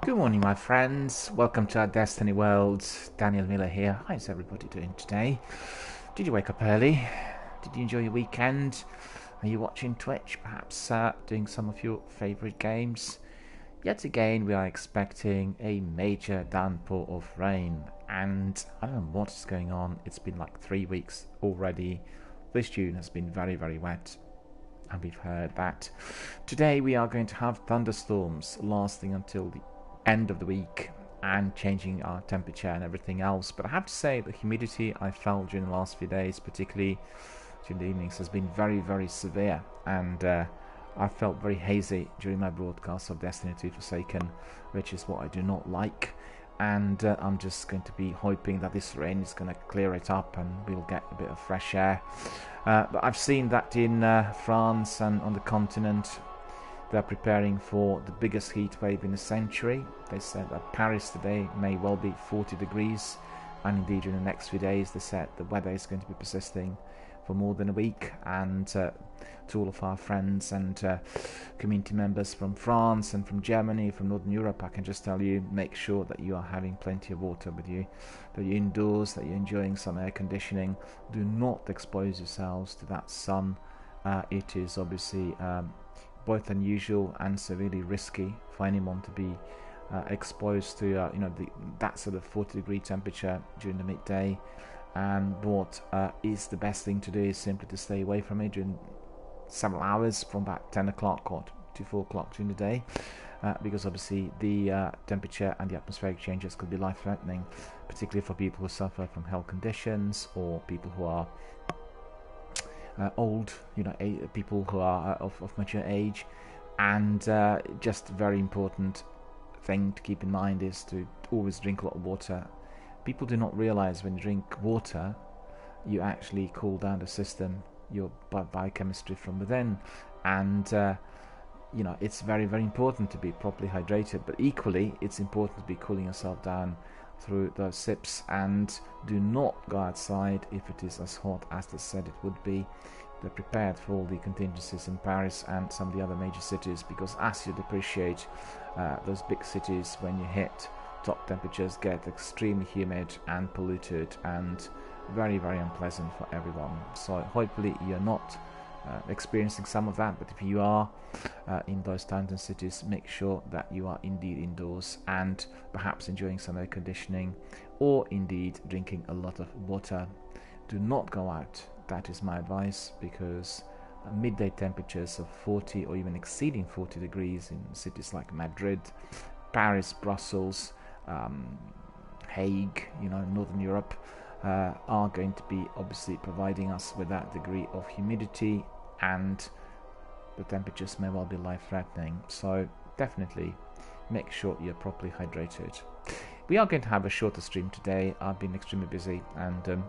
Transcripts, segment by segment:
Good morning, my friends. Welcome to our Destiny World. Daniel Miller here. How's everybody doing today? Did you wake up early? Did you enjoy your weekend? Are you watching Twitch? Perhaps doing some of your favorite games? Yet again, we are expecting a major downpour of rain, and I don't know what is going on. It's been like 3 weeks already. This June has been very, very wet. And we've heard that today we are going to have thunderstorms lasting until the end of the week and changing our temperature and everything else. But I have to say the humidity I felt during the last few days, particularly during the evenings, has been very, very severe, and I felt very hazy during my broadcast of Destiny 2 Forsaken, which is what I do not like. And I'm just going to be hoping that this rain is going to clear it up and we'll get a bit of fresh air. But I've seen that in France and on the continent they're preparing for the biggest heat wave in a century. They said that Paris today may well be 40 degrees, and indeed during the next few days they said the weather is going to be persisting for more than a week. And to all of our friends and community members from France and from Germany, from Northern Europe, I can just tell you, make sure that you are having plenty of water with you, that you're indoors, that you're enjoying some air conditioning. Do not expose yourselves to that sun. It is obviously both unusual and severely risky for anyone to be exposed to that sort of 40-degree temperature during the midday. And what is the best thing to do is simply to stay away from it during several hours from about 10 o'clock or to 4 o'clock during the day, because obviously the temperature and the atmospheric changes could be life-threatening, particularly for people who suffer from health conditions or people who are old, people who are of mature age. And just a very important thing to keep in mind is to always drink a lot of water. People do not realize when you drink water, you actually cool down the system, your biochemistry from within, and it's very, very important to be properly hydrated. But equally, it's important to be cooling yourself down through those sips, and do not go outside if it is as hot as they said it would be. They're prepared for all the contingencies in Paris and some of the other major cities, because as you'd appreciate, those big cities, when you hit top temperatures, get extremely humid and polluted and very, very unpleasant for everyone. So hopefully you're not experiencing some of that, but if you are in those towns and cities, make sure that you are indeed indoors and perhaps enjoying some air conditioning, or indeed drinking a lot of water. Do not go out, that is my advice, because midday temperatures of 40 or even exceeding 40 degrees in cities like Madrid, Paris, Brussels, Hague, Northern Europe, are going to be obviously providing us with that degree of humidity, and the temperatures may well be life-threatening. So definitely make sure you're properly hydrated. We are going to have a shorter stream today. I've been extremely busy, and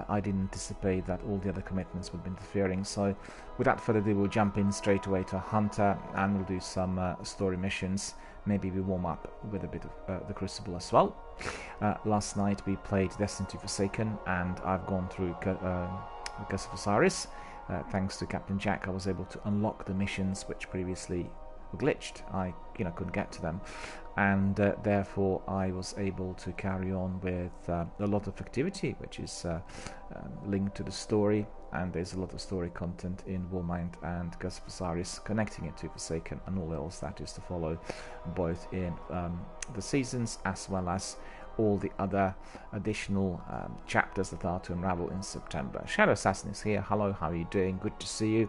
I didn't anticipate that all the other commitments would be interfering. So without further ado, we'll jump in straight away to Hunter, and we'll do some story missions. Maybe we warm up with a bit of the Crucible as well. Last night we played Destiny 2 Forsaken, and I've gone through Curse of Osiris. Thanks to Captain Jack, I was able to unlock the missions which previously were glitched. I couldn't get to them, and therefore I was able to carry on with a lot of activity which is linked to the story. And there's a lot of story content in Warmind and Curse of Osiris, connecting it to Forsaken and all else that is to follow, both in the seasons as well as all the other additional chapters that are to unravel in September. Shadow Assassin is here. Hello, how are you doing? Good to see you.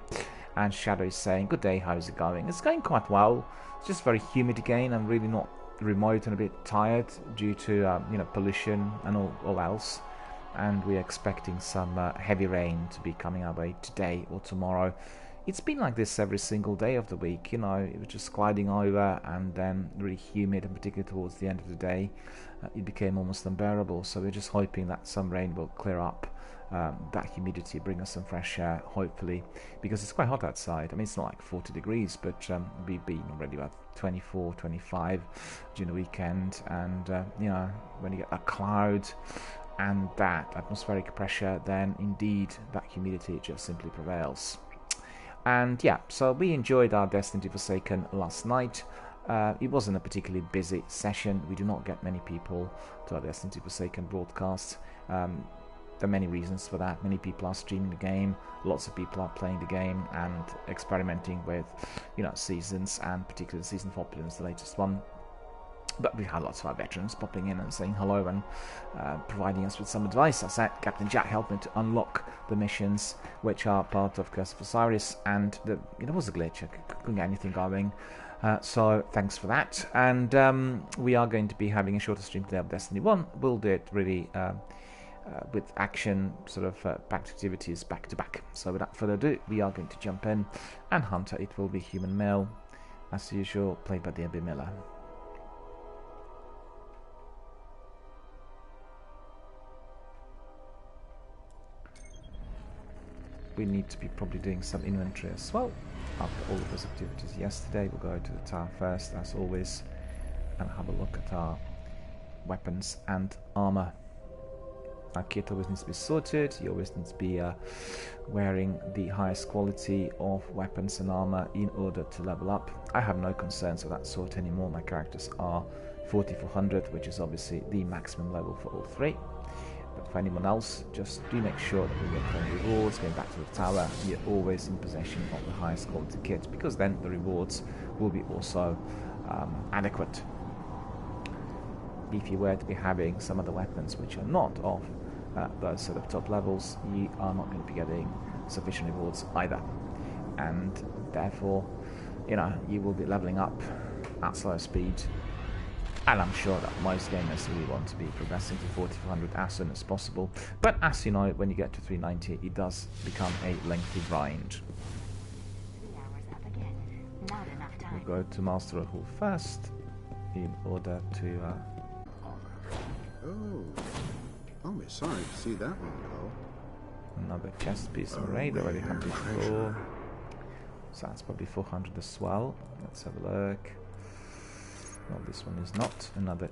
And Shadow is saying, good day, how's it going? It's going quite well. It's just very humid again. I'm really not remote and a bit tired due to pollution and all else. And we're expecting some heavy rain to be coming our way today or tomorrow. It's been like this every single day of the week, it was just gliding over and then really humid, and particularly towards the end of the day, it became almost unbearable. So we're just hoping that some rain will clear up that humidity, bring us some fresh air, hopefully, because it's quite hot outside. I mean, it's not like 40 degrees, but we've been already about 24, 25 during the weekend, and when you get that cloud and that atmospheric pressure, then indeed that humidity just simply prevails. And yeah, so we enjoyed our Destiny 2 Forsaken last night. It wasn't a particularly busy session. We do not get many people to our Destiny 2 Forsaken broadcast. There are many reasons for that. Many people are streaming the game, lots of people are playing the game and experimenting with, seasons, and particularly Season of Opulence, the latest one. But we had lots of our veterans popping in and saying hello and providing us with some advice. I said, Captain Jack helped me to unlock the missions which are part of Curse of Osiris, and there was a glitch. I couldn't get anything going. So thanks for that. And we are going to be having a shorter stream today of Destiny 1. We'll do it really with action, sort of packed activities back to back. So without further ado, we are going to jump in, and Hunter, it will be human male, as usual, played by DRBMiller. We need to be probably doing some inventory as well. After all of those activities yesterday, we'll go to the tower first, as always, and have a look at our weapons and armor. Our kit always needs to be sorted. You always need to be wearing the highest quality of weapons and armor in order to level up. I have no concerns of that sort anymore. My characters are 4400, which is obviously the maximum level for all three. But for anyone else, just do make sure that when you're playing rewards, going back to the tower, you're always in possession of the highest quality kit, because then the rewards will be also adequate. If you were to be having some other weapons which are not of those sort of top levels, you are not going to be getting sufficient rewards either, and therefore, you will be leveling up at slower speed. And I'm sure that most gamers really want to be progressing to 4400 as soon as possible. But as you know, when you get to 390, it does become a lengthy grind. We'll go to Master of Hull first, in order to... Oh, we're sorry to see that one go. Another chest piece of raid, already had before. So that's probably 400 as well. Let's have a look. Well, this one is not. Another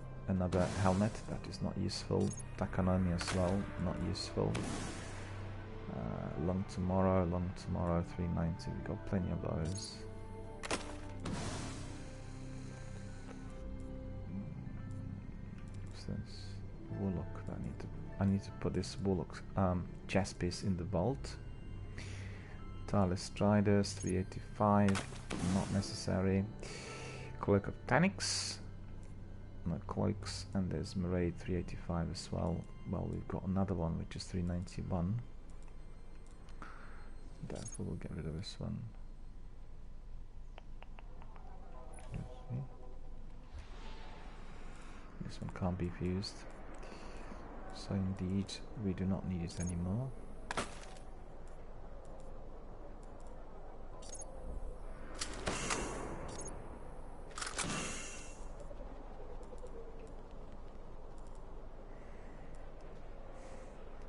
helmet, that is not useful. Takonomi as well, not useful. Long tomorrow, 390. We got plenty of those. What's this? Warlock. I need to put this Warlock chest piece in the vault. Tireless Striders, 385. Not necessary. Cloak of Tanix, no cloaks, and there's Maraid 385 as well. Well, we've got another one which is 391. Therefore, we'll get rid of this one. This one can't be fused. So indeed, we do not need it anymore.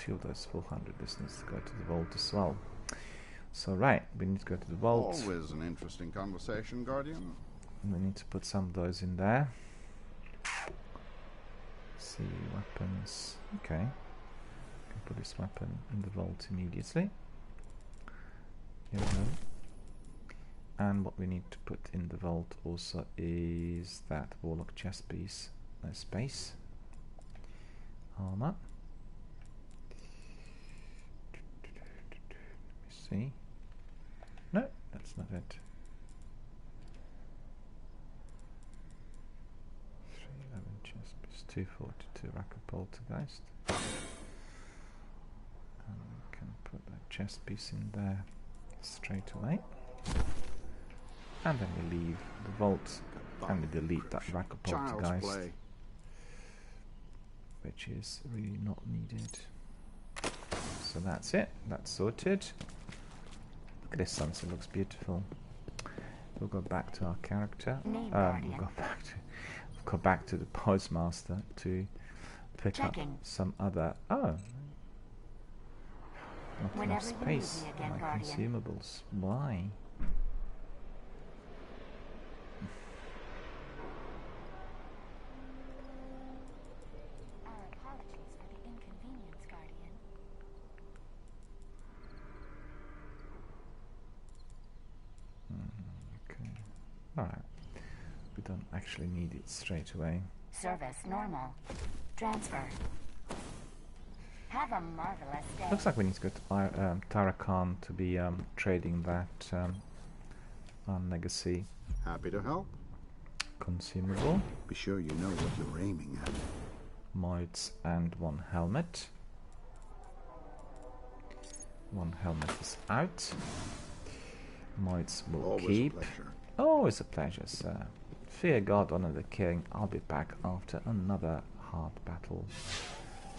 Of those 400, this needs to go to the vault as well. So right, we need to go to the vault. Always an interesting conversation, Guardian. We need to put some of those in there. See, weapons. Okay, can put this weapon in the vault immediately. Here we go. And what we need to put in the vault also is that Warlock chest piece. No space. Armor. See? No, that's not it. 311 chest piece, 242 Rack of Poltergeist. And we can put that chest piece in there straight away. And then we leave the vault and we delete that Rack of Poltergeist, which is really not needed. So that's it, that's sorted. Look at this sunset, looks beautiful. We'll go back to our character. We'll go back to the postmaster to pick up some other. Oh, not enough space for my consumables. Why? Okay. Alright. we don't actually need it straight away. Service normal. Transfer. Have a marvelous day. Looks like we need to go to Tarakan to be trading that legacy Happy to help. consumable. Be sure you know what you're aiming at. Moids and one helmet. One helmet is out. Moids will Always keep. a pleasure. Always a pleasure, sir. Fear God, honor the king. I'll be back after another hard battle.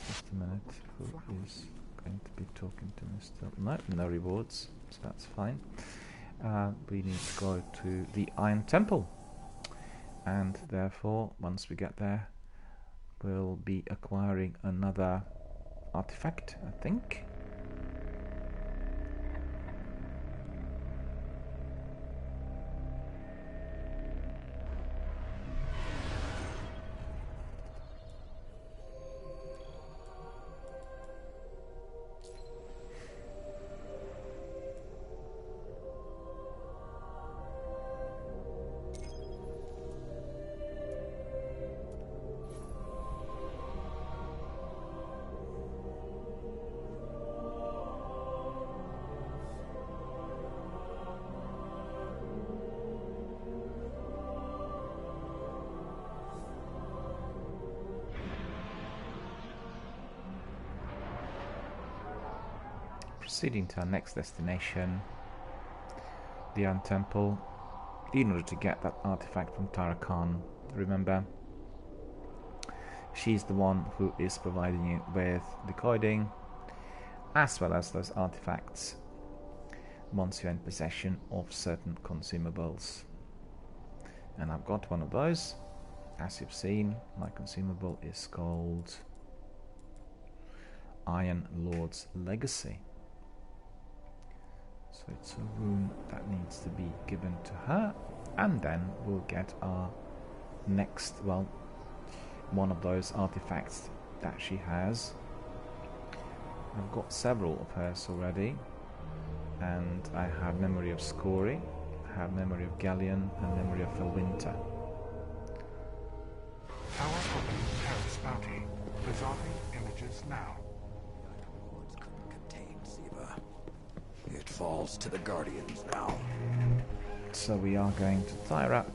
Just a minute. Who is going to be talking to me still? No, no rewards, so that's fine. We need to go to the Iron Temple. And therefore, once we get there, we'll be acquiring another artifact, I think. Proceeding to our next destination, the Iron Temple, in order to get that artifact from Tarakan. Remember, she's the one who is providing you with the coding as well as those artifacts once you're in possession of certain consumables. And I've got one of those. As you've seen, my consumable is called Iron Lord's Legacy. So it's a rune that needs to be given to her, and then we'll get our next, well, one of those artifacts that she has. I've got several of hers already, and I have Memory of Scory, I have Memory of Galleon, and Memory of Felwinter. Tower open Paris bounty. Resolving images now. Lords couldn't contain Ziva. It falls to the Guardians now. So we are going to Tyra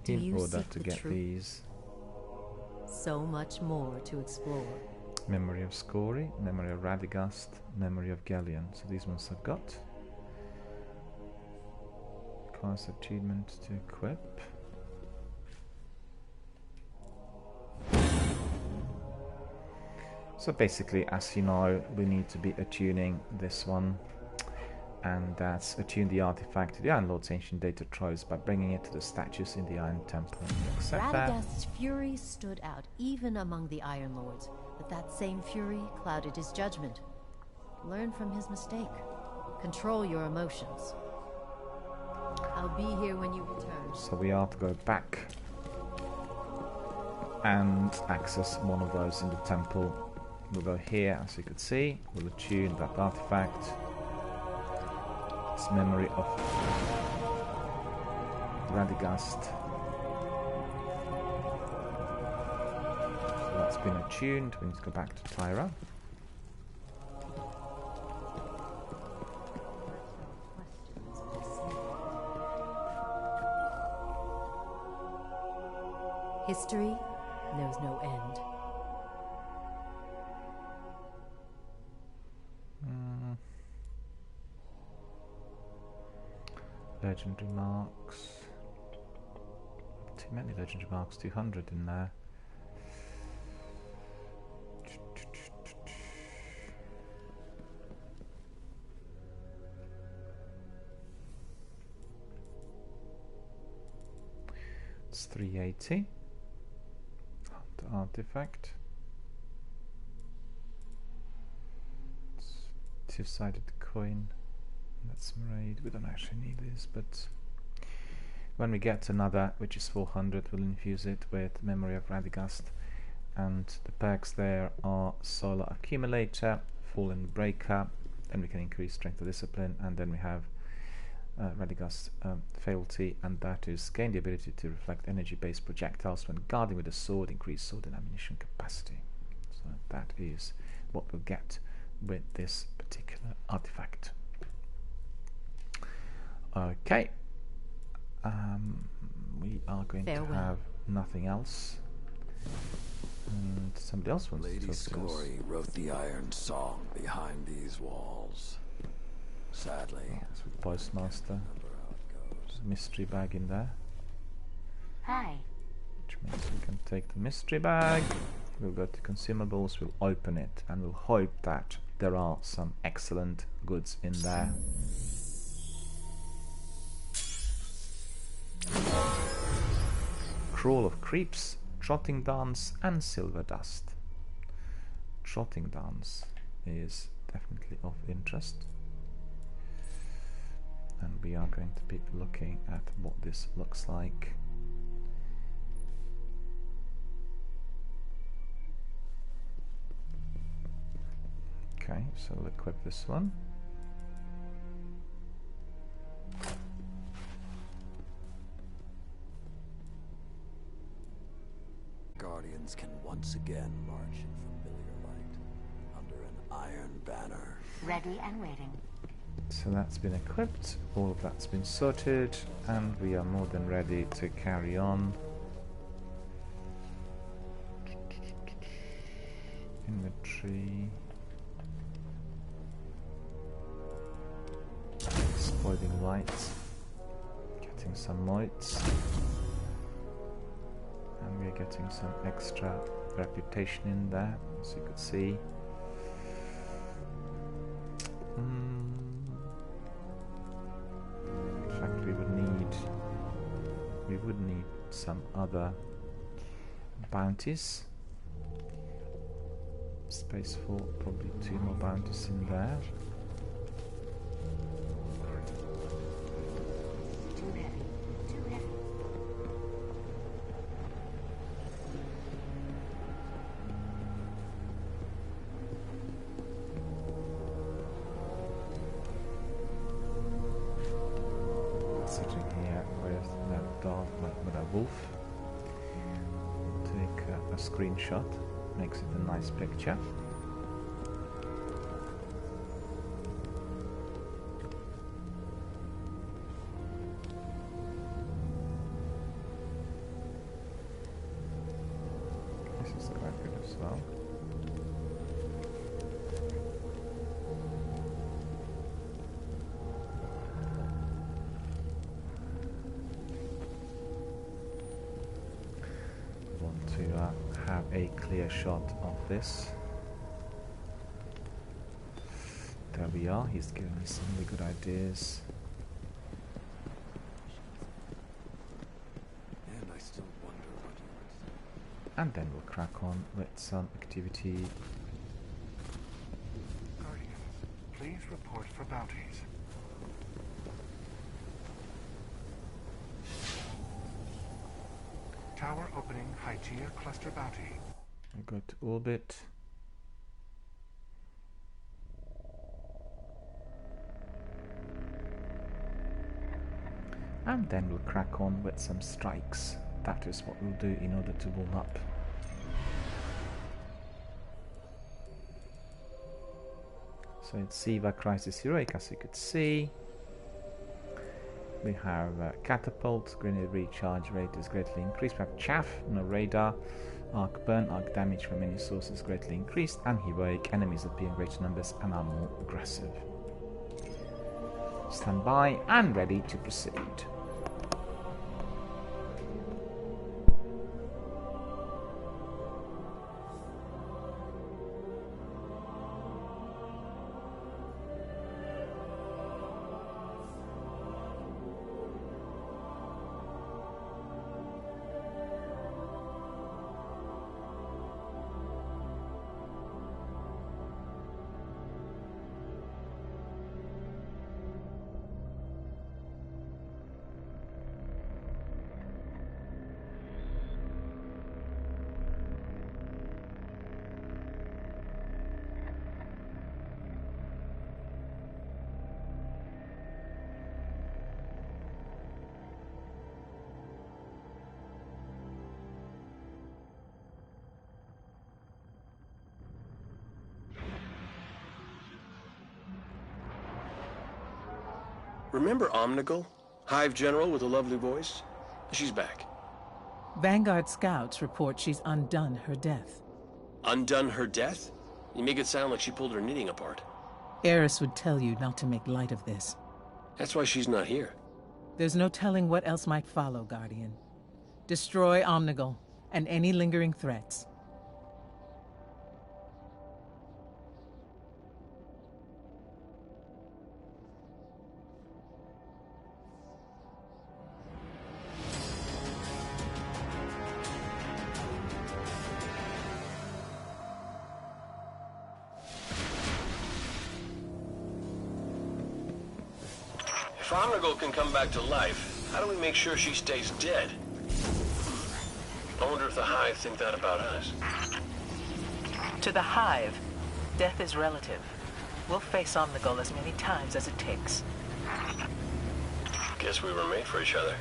Do in you order seek to the get truth? these. So much more to explore. Memory of Scory, Memory of Radagast, Memory of Galleon. So these ones I've got. Requires achievement to equip. So basically, as you know, we need to be attuning this one, and that's attune the artifact to the Iron Lord's ancient data troves by bringing it to the statues in the Iron Temple. Accept that. Radagast's fury stood out even among the Iron Lords, but that same fury clouded his judgment. Learn from his mistake. Control your emotions. I'll be here when you return. So we are to go back and access one of those in the temple. We'll go here, as you can see. We'll attune that artifact. It's Memory of Radagast. So that's been attuned. We need to go back to Tyra. History knows no end. Legendary marks. Too many legendary marks, 200 in there. It's 380. Artifact. It's two-sided coin. That's raid. We don't actually need this, but when we get another, which is 400, we'll infuse it with Memory of Radagast, and the perks there are Solar Accumulator, Fallen Breaker, then we can increase Strength of Discipline, and then we have Radagast fealty, and that is gain the ability to reflect energy-based projectiles when guarding with a sword, increase sword and ammunition capacity. So that is what we'll get with this particular artifact. Okay, we are going to have nothing else, and somebody else wants Lady to talk to us. Scory wrote the Iron Song behind these walls. Sadly, That's with Postmaster. remember how it goes. Mystery bag in there, Hi. which means we can take the mystery bag. We'll go to consumables, we'll open it, and we'll hope that there are some excellent goods in there. Crawl of Creeps, Trotting Dance, and Silver Dust. Trotting Dance is definitely of interest, and we are going to be looking at what this looks like. Okay, so we'll equip this one. Guardians can once again march in familiar light under an iron banner. Ready and waiting. So that's been equipped, all of that's been sorted, and we are more than ready to carry on. Inventory. Exploiting lights. Getting some motes. And we're getting some extra reputation in there, as you could see. In fact, we would need some other bounties. Space for probably 2 more bounties in there. Too heavy. Too heavy. Sitting here with that dog, with a wolf. Take a screenshot, makes it a nice picture. This is quite good as well. Want to have a clear shot of this. There we are, he's giving me some really good ideas. And I still wonder what you would say. And then we'll crack on with some activity. Guardians, please report for bounties. Tower opening Hygeia cluster bounty. We'll go to orbit. And then we'll crack on with some strikes. That is what we'll do in order to warm up. So it's Siva Crisis Heroic, as you could see. We have catapult, grenade recharge rate is greatly increased. We have chaff, no radar, arc burn, arc damage from many sources greatly increased, and heroic, enemies appear in greater numbers and are more aggressive. Stand by and ready to proceed. Remember Omnigul? Hive General with a lovely voice? She's back. Vanguard scouts report she's undone her death. Undone her death? You make it sound like she pulled her knitting apart. Eris would tell you not to make light of this. That's why she's not here. There's no telling what else might follow, Guardian. Destroy Omnigul and any lingering threats. If Omnigul can come back to life, how do we make sure she stays dead? I wonder if the Hive think that about us. To the Hive, death is relative. We'll face Omnigul as many times as it takes. Guess we were made for each other.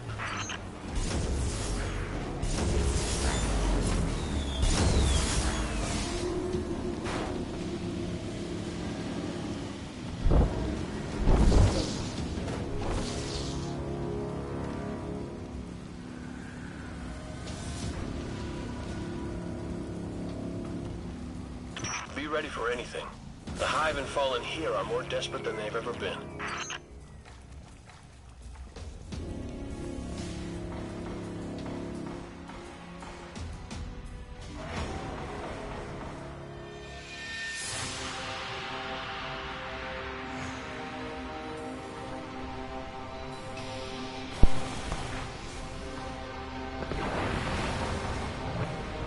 Be ready for anything. The Hive and Fallen here are more desperate than they've ever been.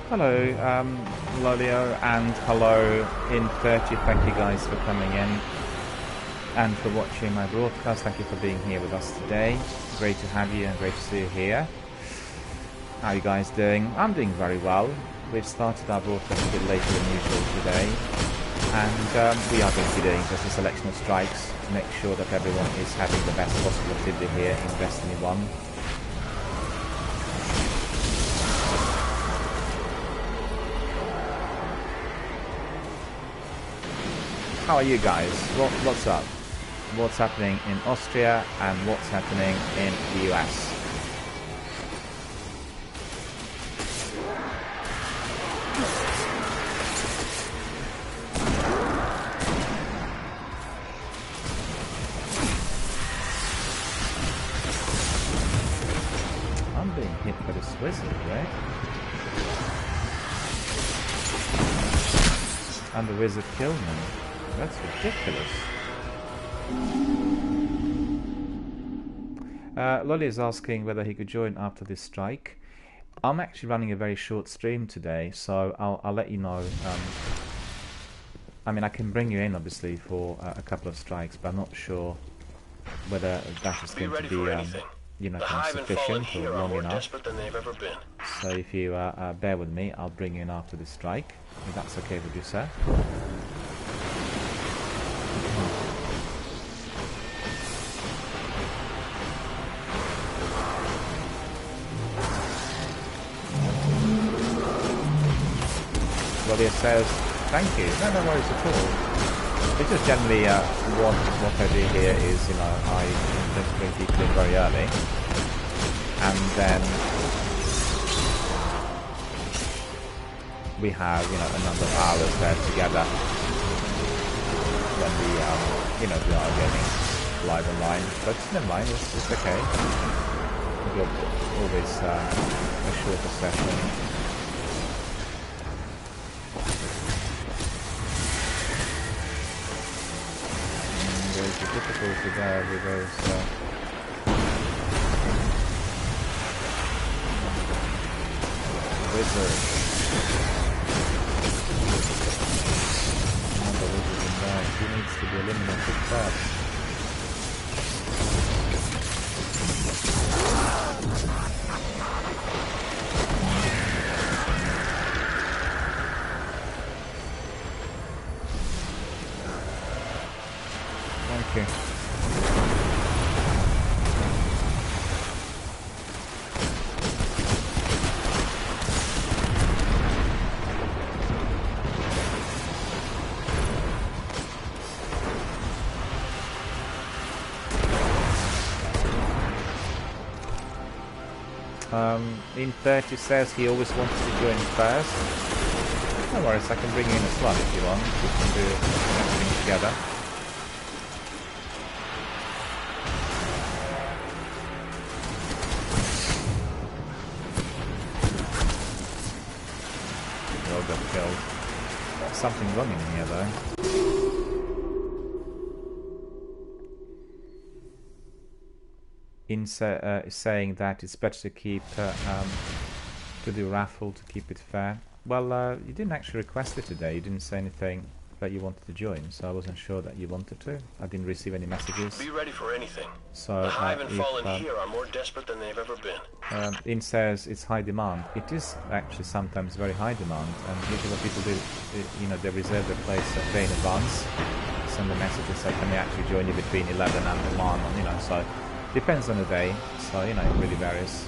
Hello, Lolio, and hello in 30. Thank you guys for coming in and for watching my broadcast. Thank you for being here with us today. Great to have you and great to see you here. How are you guys doing? I'm doing very well. We've started our broadcast a bit later than usual today, and we are going to be doing just a selection of strikes to make sure that everyone is having the best possible activity here in Destiny 1. How are you guys? What's up? What's happening in Austria and what's happening in the US? I'm being hit by this wizard, right? And the wizard killed me. That's ridiculous. Lolly is asking whether he could join after this strike. I'm actually running a very short stream today, so I'll let you know. I mean, I can bring you in, obviously, for a couple of strikes, but I'm not sure whether that is going to be, you know, kind of sufficient or long enough. So if you bear with me, I'll bring you in after this strike, if that's okay with you, sir. Rolia says, thank you. No worries at all. It's just generally what I do here is, you know, I just bring people in very early, and then we have, you know, a number of hours there together when we, you know, we are getting live online. But never mind, it's okay. We'll always a shorter session. There's a difficulty there with those wizards. Another wizard in there. He needs to be eliminated first. Thank you. In 30 says he always wants to join first. No worries, I can bring you in as well if you want. We can do everything together. We all got killed. Something wrong in here though. Saying that it's better to keep to do raffle to keep it fair. Well, you didn't actually request it today. You didn't say anything that you wanted to join, so I wasn't sure that you wanted to. I didn't receive any messages. Be ready for anything. So the Hive and Fallen here are more desperate than they've ever been. In says it's high demand. It is actually sometimes very high demand, and usually what people do, you know, they reserve their place a day in advance. Send a message and say, can we actually join you between 11 and 1, you know, so depends on the day, so you know, it really varies.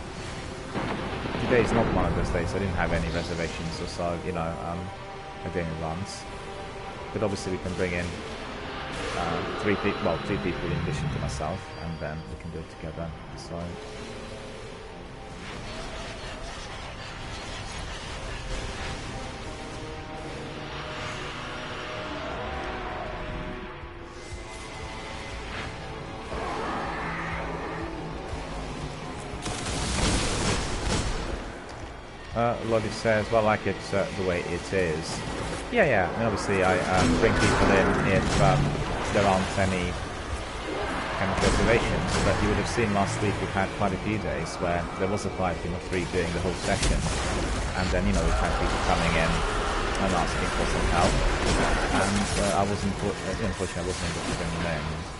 Today is not one of those days. I didn't have any reservations or so, you know, a day in advance. But obviously we can bring in 2 people in addition to myself, and then we can do it together. So. Lodi says, well, I like it the way it is. Yeah, and obviously I bring people in if there aren't any kind of reservations, but you would have seen last week we've had quite a few days where there was a 5 team of 3 doing the whole session, and then, you know, we've had people coming in and asking for some help, and unfortunately I wasn't able to bring them in.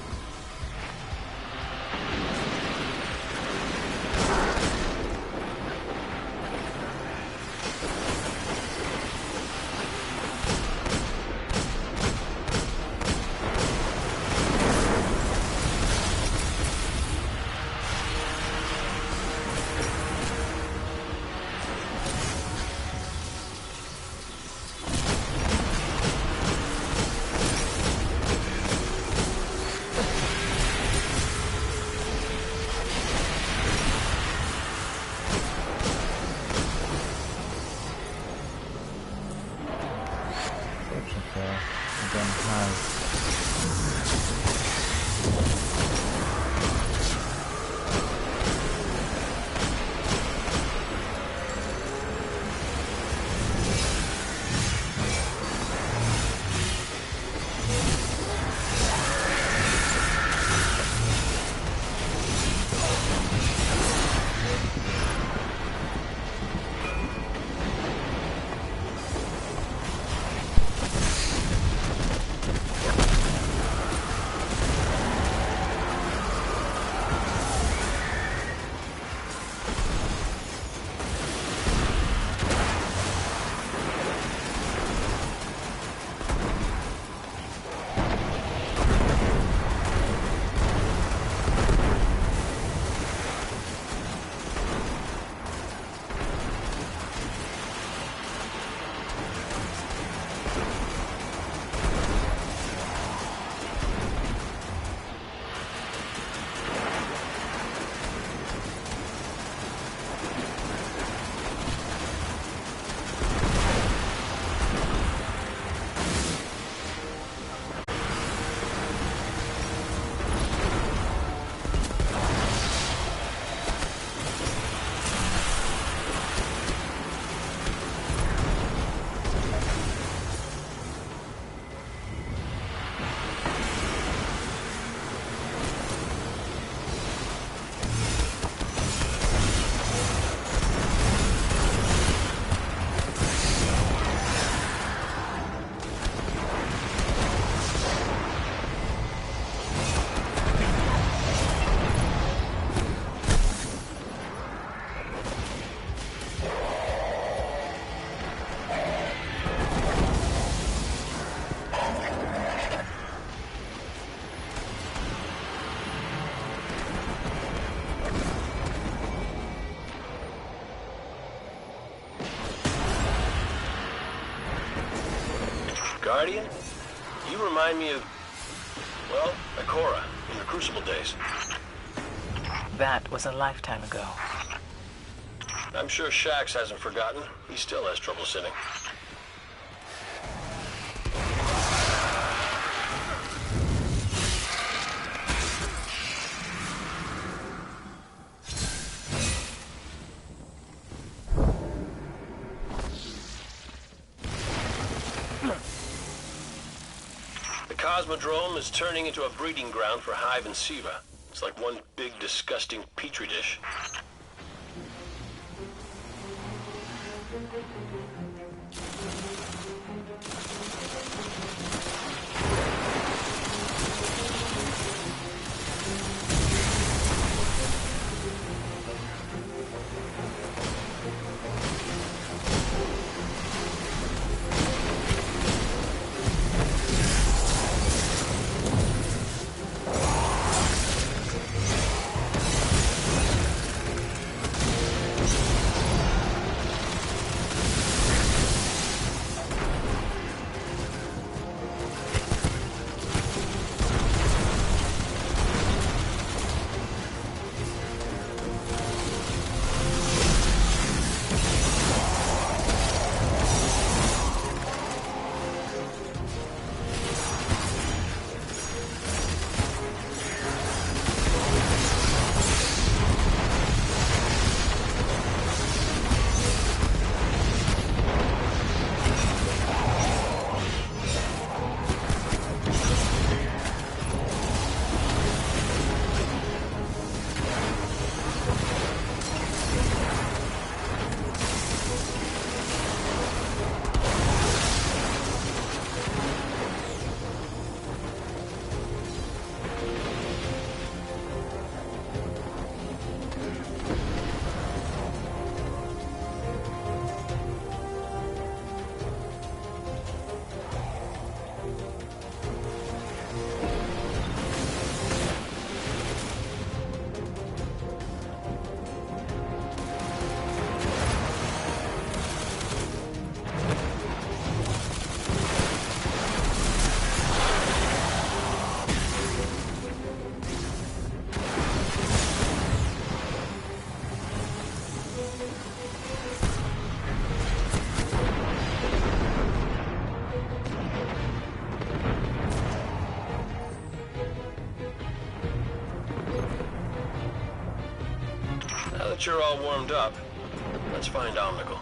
Guardian? You remind me of, well, Ikora in the Crucible days. That was a lifetime ago. I'm sure Shax hasn't forgotten. He still has trouble sitting. The Cosmodrome is turning into a breeding ground for Hive and Siva. It's like one big, disgusting petri dish. Now that you're all warmed up, let's find Omnical.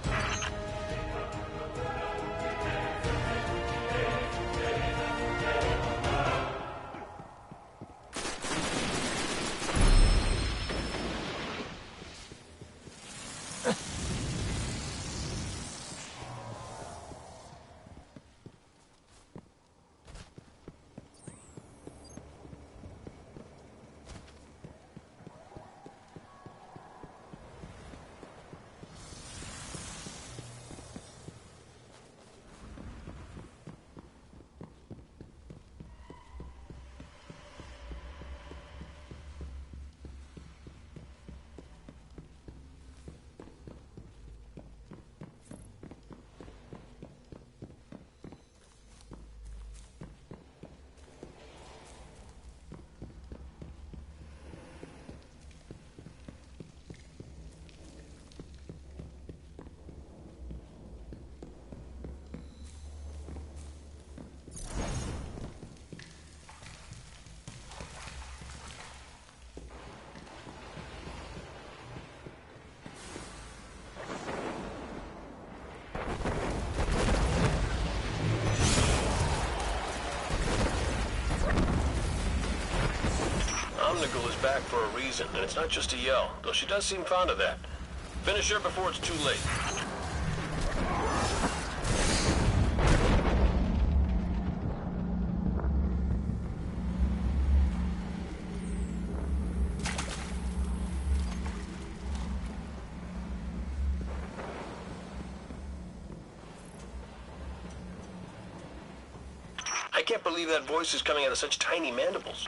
Omnical is back for a reason, and it's not just a yell, though she does seem fond of that. Finish her before it's too late. I can't believe that voice is coming out of such tiny mandibles.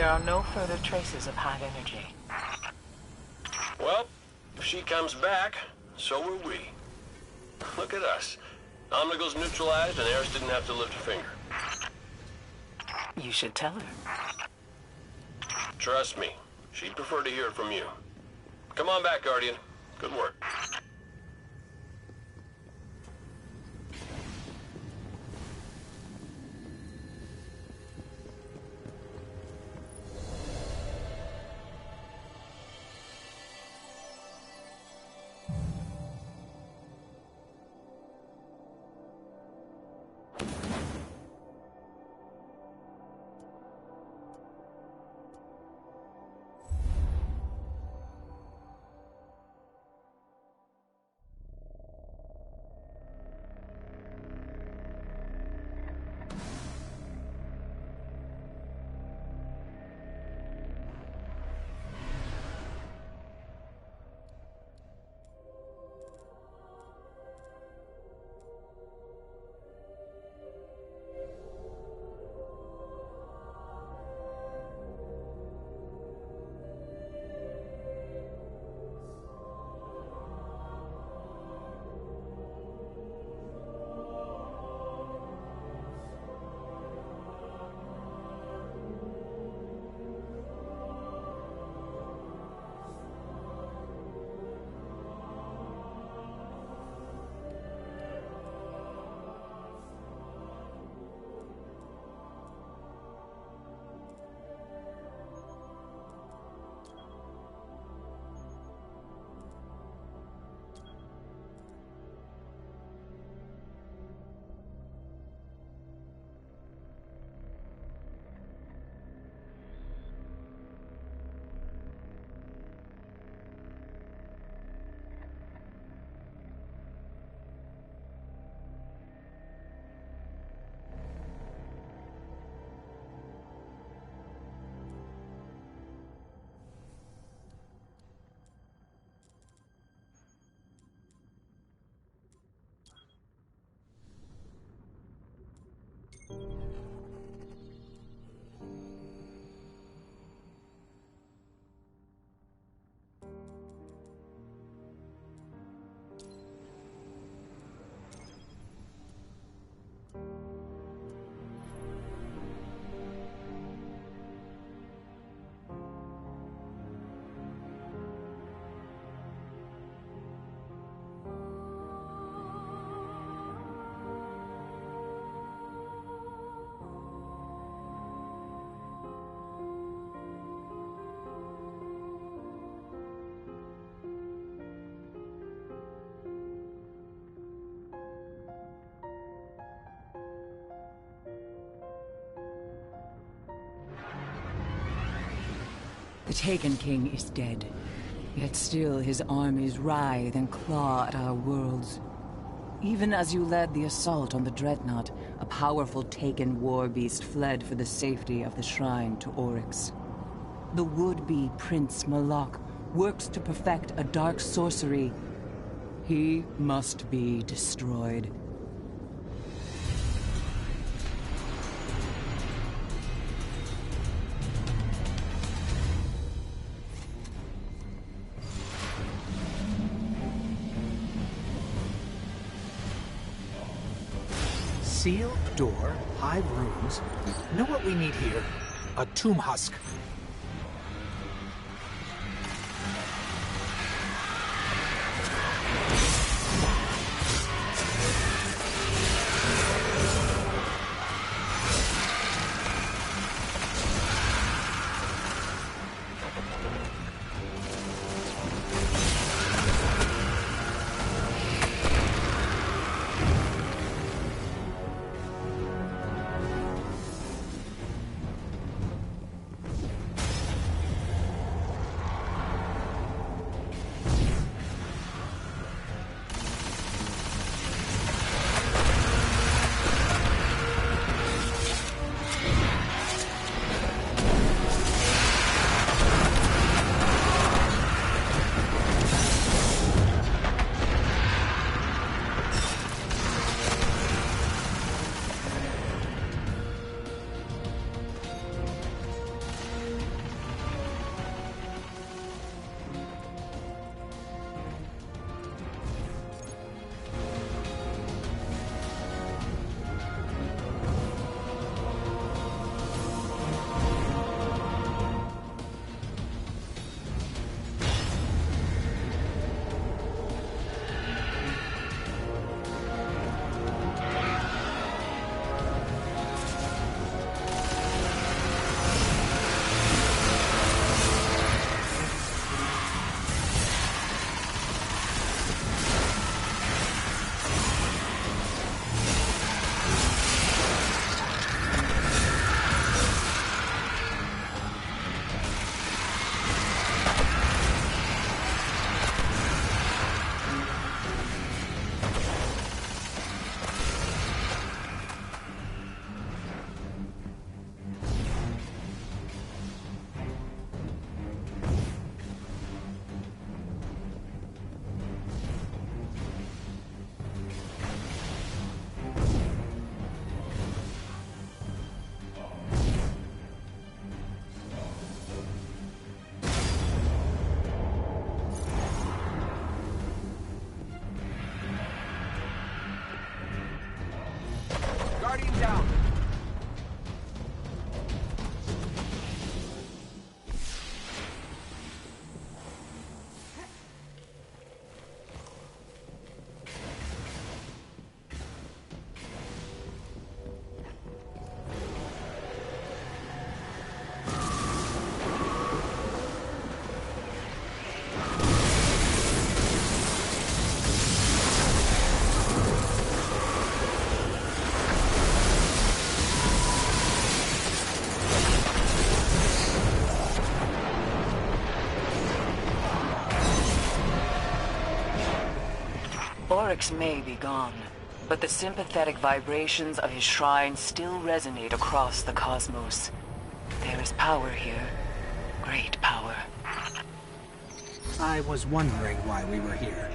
There are no further traces of hive energy. Well, if she comes back, so will we. Look at us. Omnigal's neutralized and Eris didn't have to lift a finger. You should tell her. Trust me, she'd prefer to hear it from you. Come on back, Guardian. Good work. The Taken King is dead. Yet still his armies writhe and claw at our worlds. Even as you led the assault on the Dreadnought, a powerful Taken war beast fled for the safety of the shrine to Oryx. The would-be Prince Malak works to perfect a dark sorcery. He must be destroyed. Sealed door, hive rooms. Know what we need here? A tomb husk. Guardian down. Oryx may be gone, but the sympathetic vibrations of his shrine still resonate across the cosmos. There is power here. Great power. I was wondering why we were here.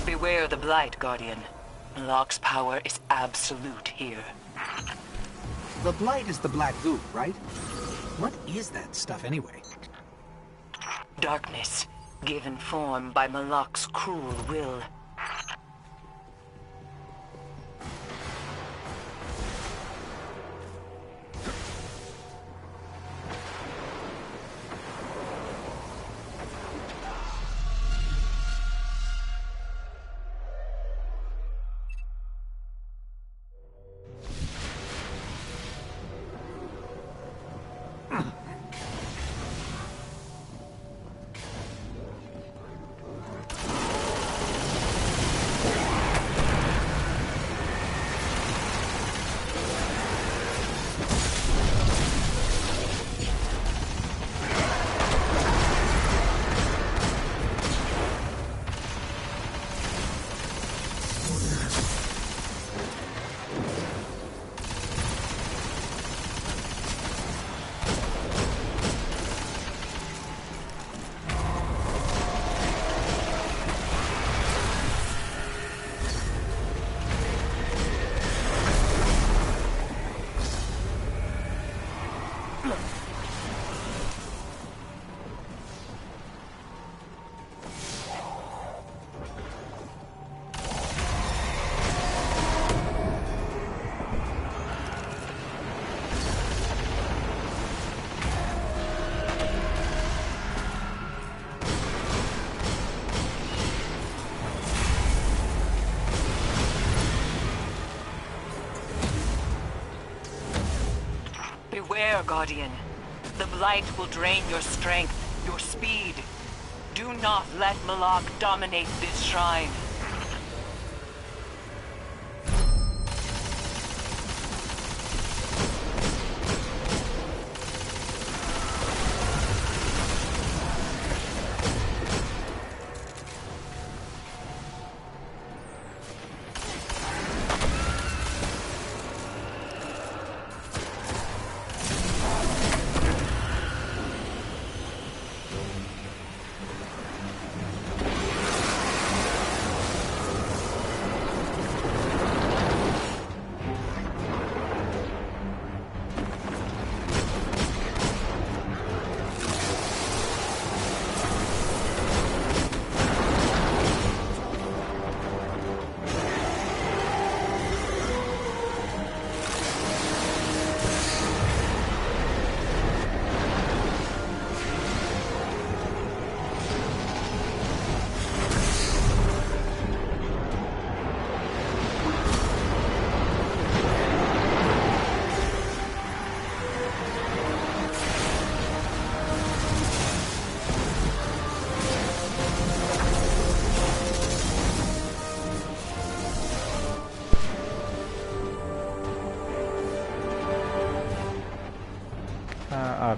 Beware the Blight, Guardian. Locke's power is absolute here. The Blight is the black goo, right? What is that stuff anyway? Darkness, given form by Malak's cruel will. Beware, Guardian. The Blight will drain your strength, your speed. Do not let Malak dominate this shrine.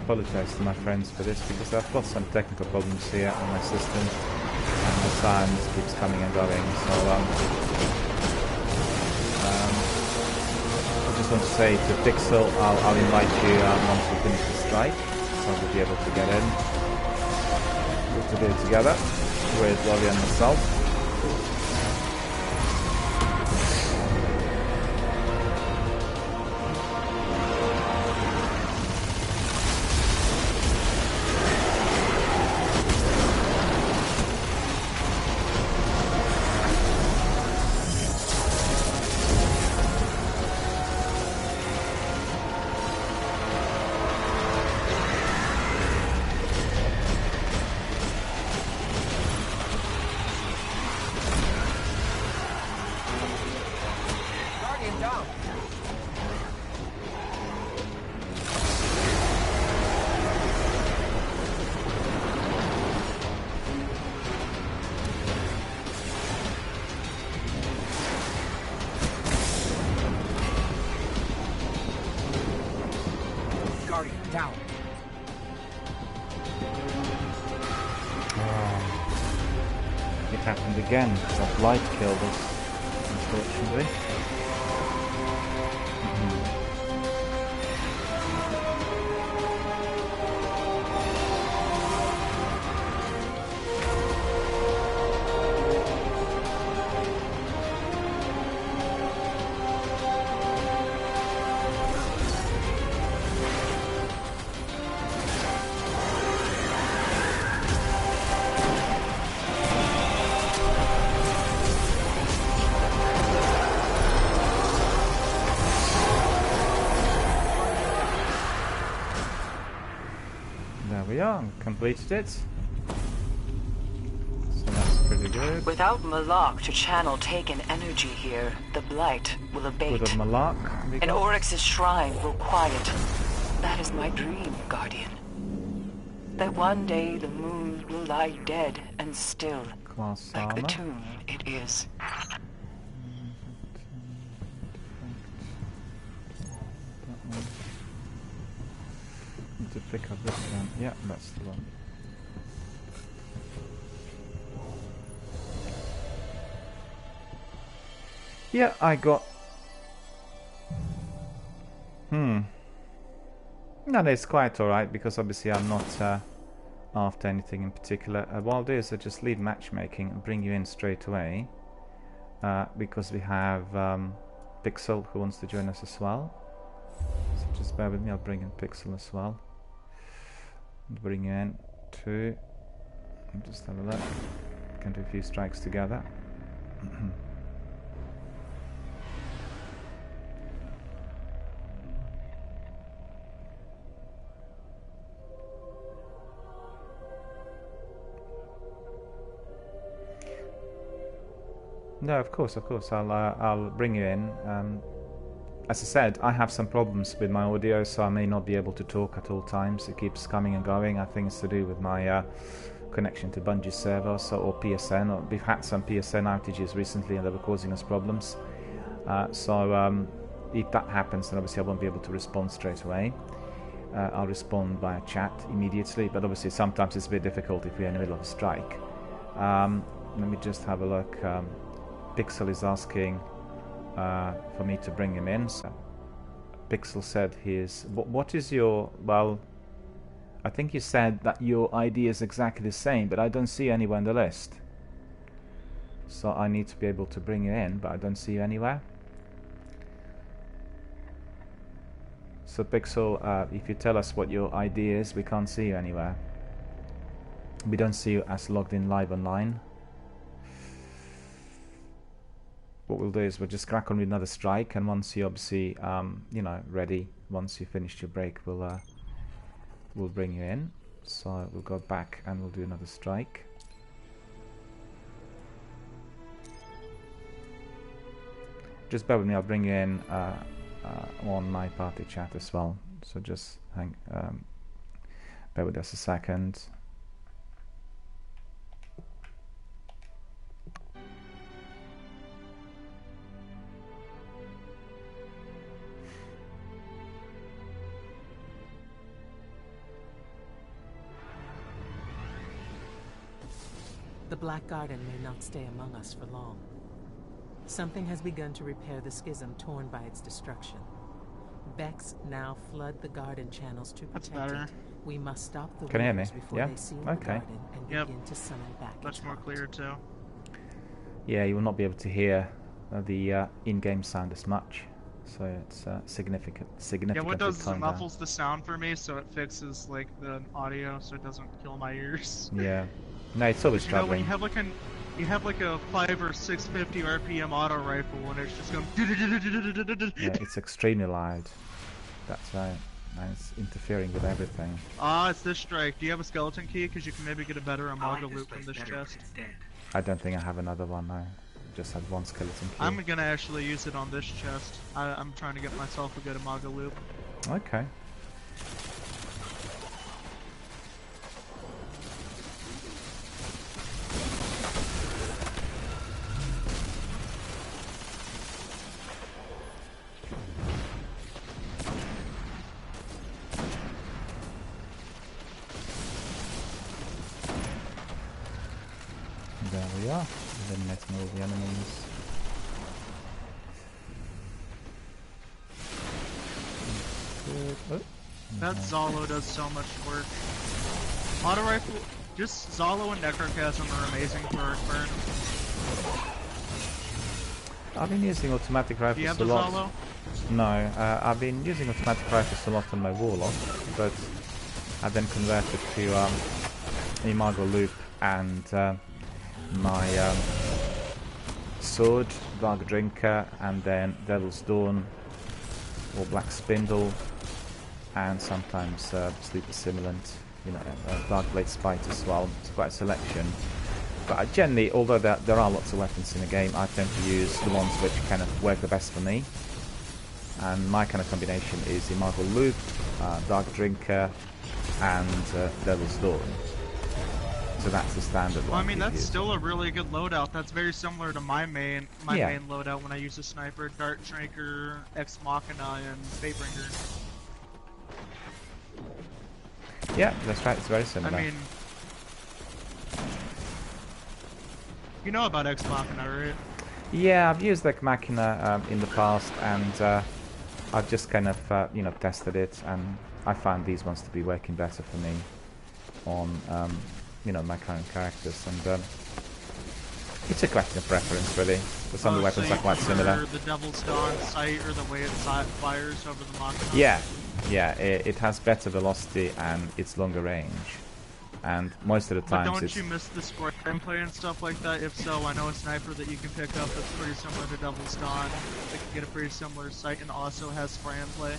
apologize to my friends for this because I've got some technical problems here on my system and the sound keeps coming and going. So I just want to say to Pixel, I'll invite you once we finish the strike, so we'll be able to get in. We'll do it together with Lolly and myself. Down. It happened again. That light killed us, unfortunately. There we are, completed it. So that's pretty good. Without Malak to channel Taken energy here, the blight will abate. Good of Malak. And Oryx's shrine will quiet. That is my dream, Guardian. That one day the moon will lie dead and still, Class like the armor. tomb it is. To pick up this one. Yeah, that's the one. Yeah, I got... No, it's quite alright, because obviously I'm not after anything in particular. What I'll do is I'll just leave matchmaking and bring you in straight away. Because we have Pixel who wants to join us as well. So just bear with me, I'll bring in Pixel as well. Bring you in 2. Just have a look. Can do a few strikes together. No, of course. I'll bring you in. As I said, I have some problems with my audio, so I may not be able to talk at all times. It keeps coming and going. I think it's to do with my connection to Bungie's server, or PSN. We've had some PSN outages recently, and they were causing us problems. So if that happens, then obviously I won't be able to respond straight away. I'll respond via chat immediately, but obviously sometimes it's a bit difficult if we're in the middle of a strike. Let me just have a look. Pixel is asking for me to bring him in. So Pixel said his... What is your... Well, I think you said that your ID is exactly the same, but I don't see you anywhere on the list. So I need to be able to bring you in, but I don't see you anywhere. So Pixel, if you tell us what your ID is, we can't see you anywhere. We don't see you as logged in live online. What we'll do is we'll just crack on with another strike, and once you're obviously ready, once you finished your break, we'll bring you in. So we'll go back and we'll do another strike. Just bear with me, I'll bring you in on my party chat as well. So just bear with us a second. The Black Garden may not stay among us for long. Something has begun to repair the schism torn by its destruction. Becks now flood the garden channels to protect it. We must stop the warriors before they seal the garden and begin to summon back. Much more clear too. Yeah, you will not be able to hear the in-game sound as much, so it's significantly Yeah, what does is it toned muffles the sound for me, so it fixes like the audio, so it doesn't kill my ears. down. Yeah, no, it's always You know, when troubling. you have like a 5 or 650 RPM auto rifle, and it's just going. Yeah, it's extremely loud. That's right. And it's interfering with everything. Ah, it's this strike. Do you have a skeleton key? Because you can maybe get a better Amaga loot from this chest. I don't think I have another one now. Just had one skeleton key. I'm gonna actually use it on this chest. I'm trying to get myself a good Amaga loop. Okay. There we are, eliminating all the enemies. Good. Oh. That Zalo does so much work. Auto rifle, just Zalo and Necrochasm are amazing for arc burn. I've been using automatic rifles Do you have a the lot. Zalo? No, I've been using automatic rifles a lot on my Warlock, but I've then converted to Imago Loop and my sword, Dark Drinker, and then Devil's Dawn or Black Spindle, and sometimes Sleeper Simulant, you know, Dark Blade Spite as well. It's quite a selection. But I generally, although there are lots of weapons in the game, I tend to use the ones which kind of work the best for me. And my kind of combination is Immortal Loop, Dark Drinker, and Devil's Dawn. So that's the standard one. Well, I mean, that's still a really good loadout. That's very similar to my main Yeah. main loadout when I use a sniper, Dart Drinker, Ex Machina, and Fatebringer. Yeah, that's right. It's very similar. I mean, you know about Ex Machina, right? Yeah, I've used Ex Machina in the past, and I've just kind of you know, tested it, and I found these ones to be working better for me on you know, my current characters, and it's a question of preference, really. But some of the weapons so are quite prefer similar. The Devil's Dawn sight or the way it fires over the Machina? Yeah, it has better velocity and it's longer range. And most of the But times don't you miss the square gameplay and stuff like that? If so, I know a sniper that you can pick up that's pretty similar to Devil's Dawn. That can get a pretty similar sight and also has spray and play.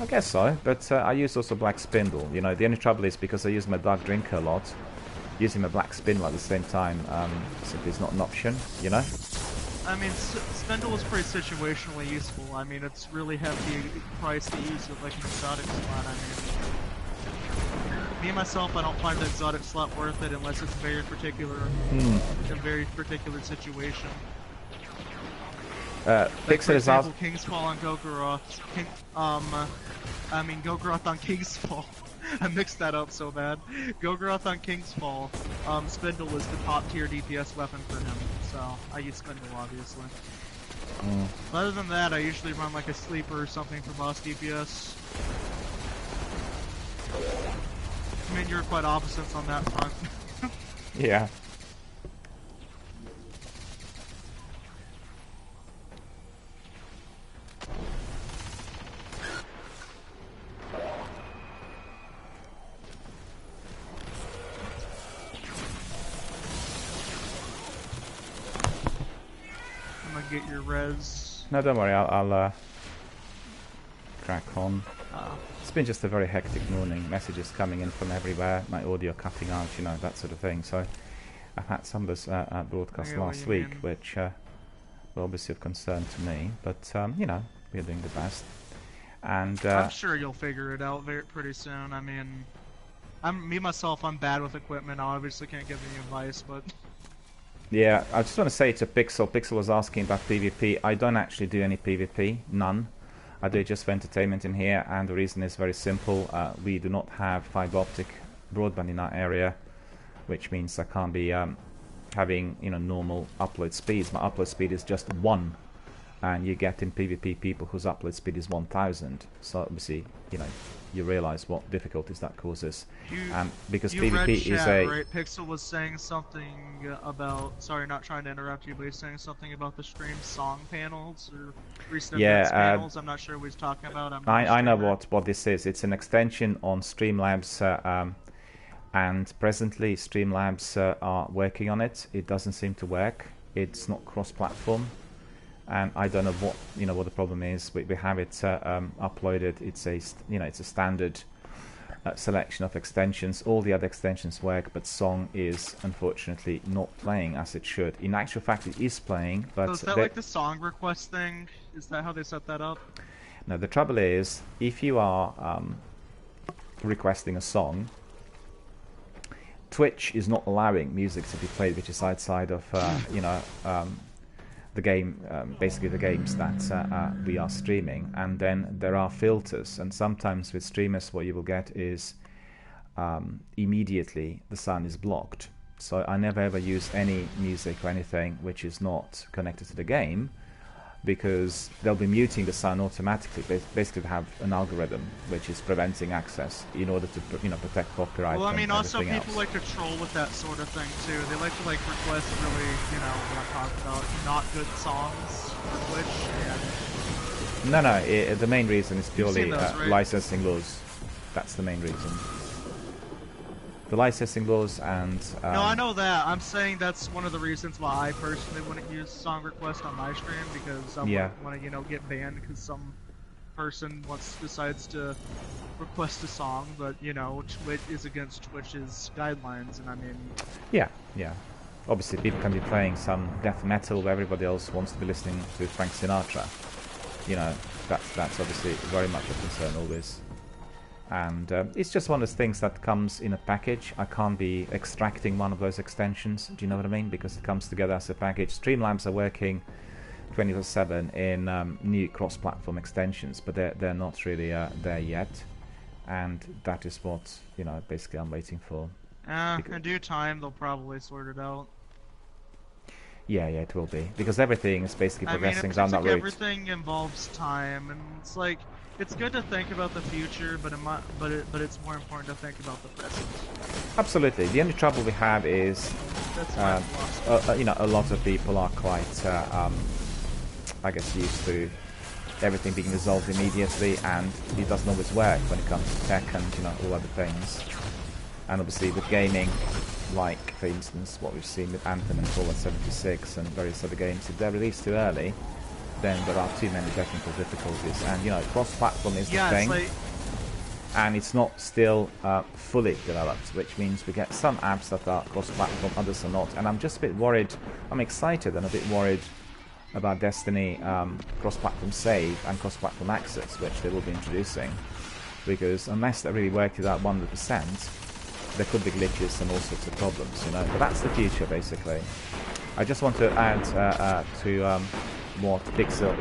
I guess so, but I use also Black Spindle. You know, the only trouble is because I use my Dark Drinker a lot, using my Black Spindle at the same time simply is not an option, you know? I mean, Spindle is pretty situationally useful. I mean, it's really hefty price to use with like an exotic slot. I mean, me myself, I don't find the exotic slot worth it unless it's very particular, a very particular situation. Like, for Pixel is example, King's Fall on Goguroth. I mean, Goguroth on King's Fall. I mixed that up so bad. Goguroth on King's Fall. Spindle is the top tier DPS weapon for him, so I use Spindle obviously. But other than that, I usually run like a sleeper or something for boss DPS. I mean, you're quite opposites on that front. Yeah. I'm gonna get your res. No, don't worry, I'll crack on. It's been just a very hectic morning. Messages coming in from everywhere, my audio cutting out, you know, that sort of thing. So I've had some of this broadcast last week, which were obviously of concern to me. But, you know, we're doing the best. And I'm sure you'll figure it out pretty soon. I mean, me myself, I'm bad with equipment. I obviously can't give any advice, but... Yeah, I just want to say to Pixel. Pixel was asking about PvP. I don't actually do any PvP, none. I do it just for entertainment in here, and the reason is very simple. We do not have fiber optic broadband in our area. which means I can't be having normal upload speeds. My upload speed is just 1, and you get in PvP people whose upload speed is 1000. So obviously you realize what difficulties that causes. Because you PvP read is chat, a right? Pixel was saying something about, sorry, not trying to interrupt you, but he's saying something about the stream song panels or recent events panels. I'm not sure what he's talking about. I know what this is. It's an extension on Streamlabs, and presently Streamlabs are working on it. It doesn't seem to work. It's not cross-platform, and I don't know what the problem is. We have it uploaded. It's a standard selection of extensions. All the other extensions work, but song is unfortunately not playing as it should. In actual fact, it is playing, but so is that like the song request thing? Is that how they set that up? No, the trouble is, if you are requesting a song, Twitch is not allowing music to be played which is outside of the game, basically the games that we are streaming. And then there are filters, and sometimes with streamers what you will get is immediately the sound is blocked. So I never ever use any music or anything which is not connected to the game, because they'll be muting the sound automatically. Basically, they have an algorithm which is preventing access in order to protect copyright. Well, I mean, and also people else. like to troll with that sort of thing too. They like to request really, what I'm talking about, not good songs for Twitch. And No, the main reason is purely those, right? licensing laws. That's the main reason. The licensing laws and... no, I know that. I'm saying that's one of the reasons why I personally wouldn't use song request on my stream, because I wouldn't want to, get banned because some person decides to request a song, but, Twitch is against Twitch's guidelines, and I mean... Yeah. Obviously, people can be playing some death metal where everybody else wants to be listening to Frank Sinatra. That's obviously very much a concern always. And it's just one of those things that comes in a package. I can't be extracting one of those extensions, do you know what I mean? Because it comes together as a package. Streamlabs are working 24/7 in new cross-platform extensions, but they're not really there yet. And that is what, basically I'm waiting for. In due time, they'll probably sort it out. Yeah, it will be. Because everything is basically progressing down that route. Everything involves time, and it's like... It's good to think about the future, but it's more important to think about the present. Absolutely. The only trouble we have is, a lot of people are quite, I guess, used to everything being resolved immediately, and it doesn't always work when it comes to tech and all other things. And obviously with gaming, like for instance what we've seen with Anthem and Fallout 76 and various other games, if they're released too early, then there are too many technical difficulties, and cross-platform is the thing, and it's not still fully developed, which means we get some apps that are cross-platform, others are not, and I'm just a bit worried. I'm excited and a bit worried about Destiny cross-platform save and cross-platform access, which they will be introducing, because unless they really worked it out 100%, there could be glitches and all sorts of problems, but that's the future basically. I just want to add to what Pixel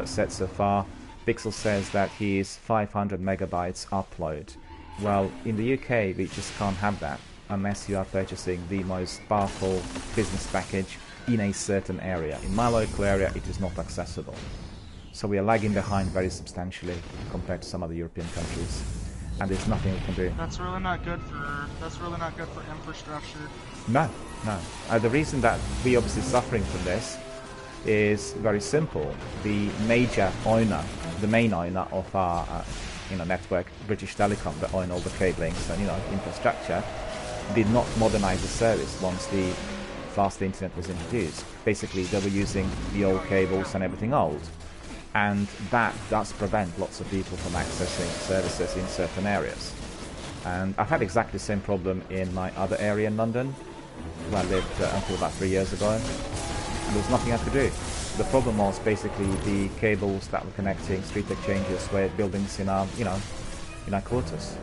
said so far. Pixel says that he is 500 megabytes upload. Well, in the UK we just can't have that unless you are purchasing the most powerful business package in a certain area. In my local area it is not accessible. So we are lagging behind very substantially compared to some other European countries. And there's nothing we can do. That's really not good for infrastructure. No. The reason that we are obviously suffering from this is very simple. The major owner, the main owner of our network, British Telecom, that own all the cablings and infrastructure, did not modernize the service once the fast internet was introduced. Basically, they were using the old cables and everything old, and that does prevent lots of people from accessing services in certain areas. And I've had exactly the same problem in my other area in London, where I lived until about 3 years ago. There was nothing I could do. The problem was basically the cables that were connecting street exchanges were buildings in our quarters,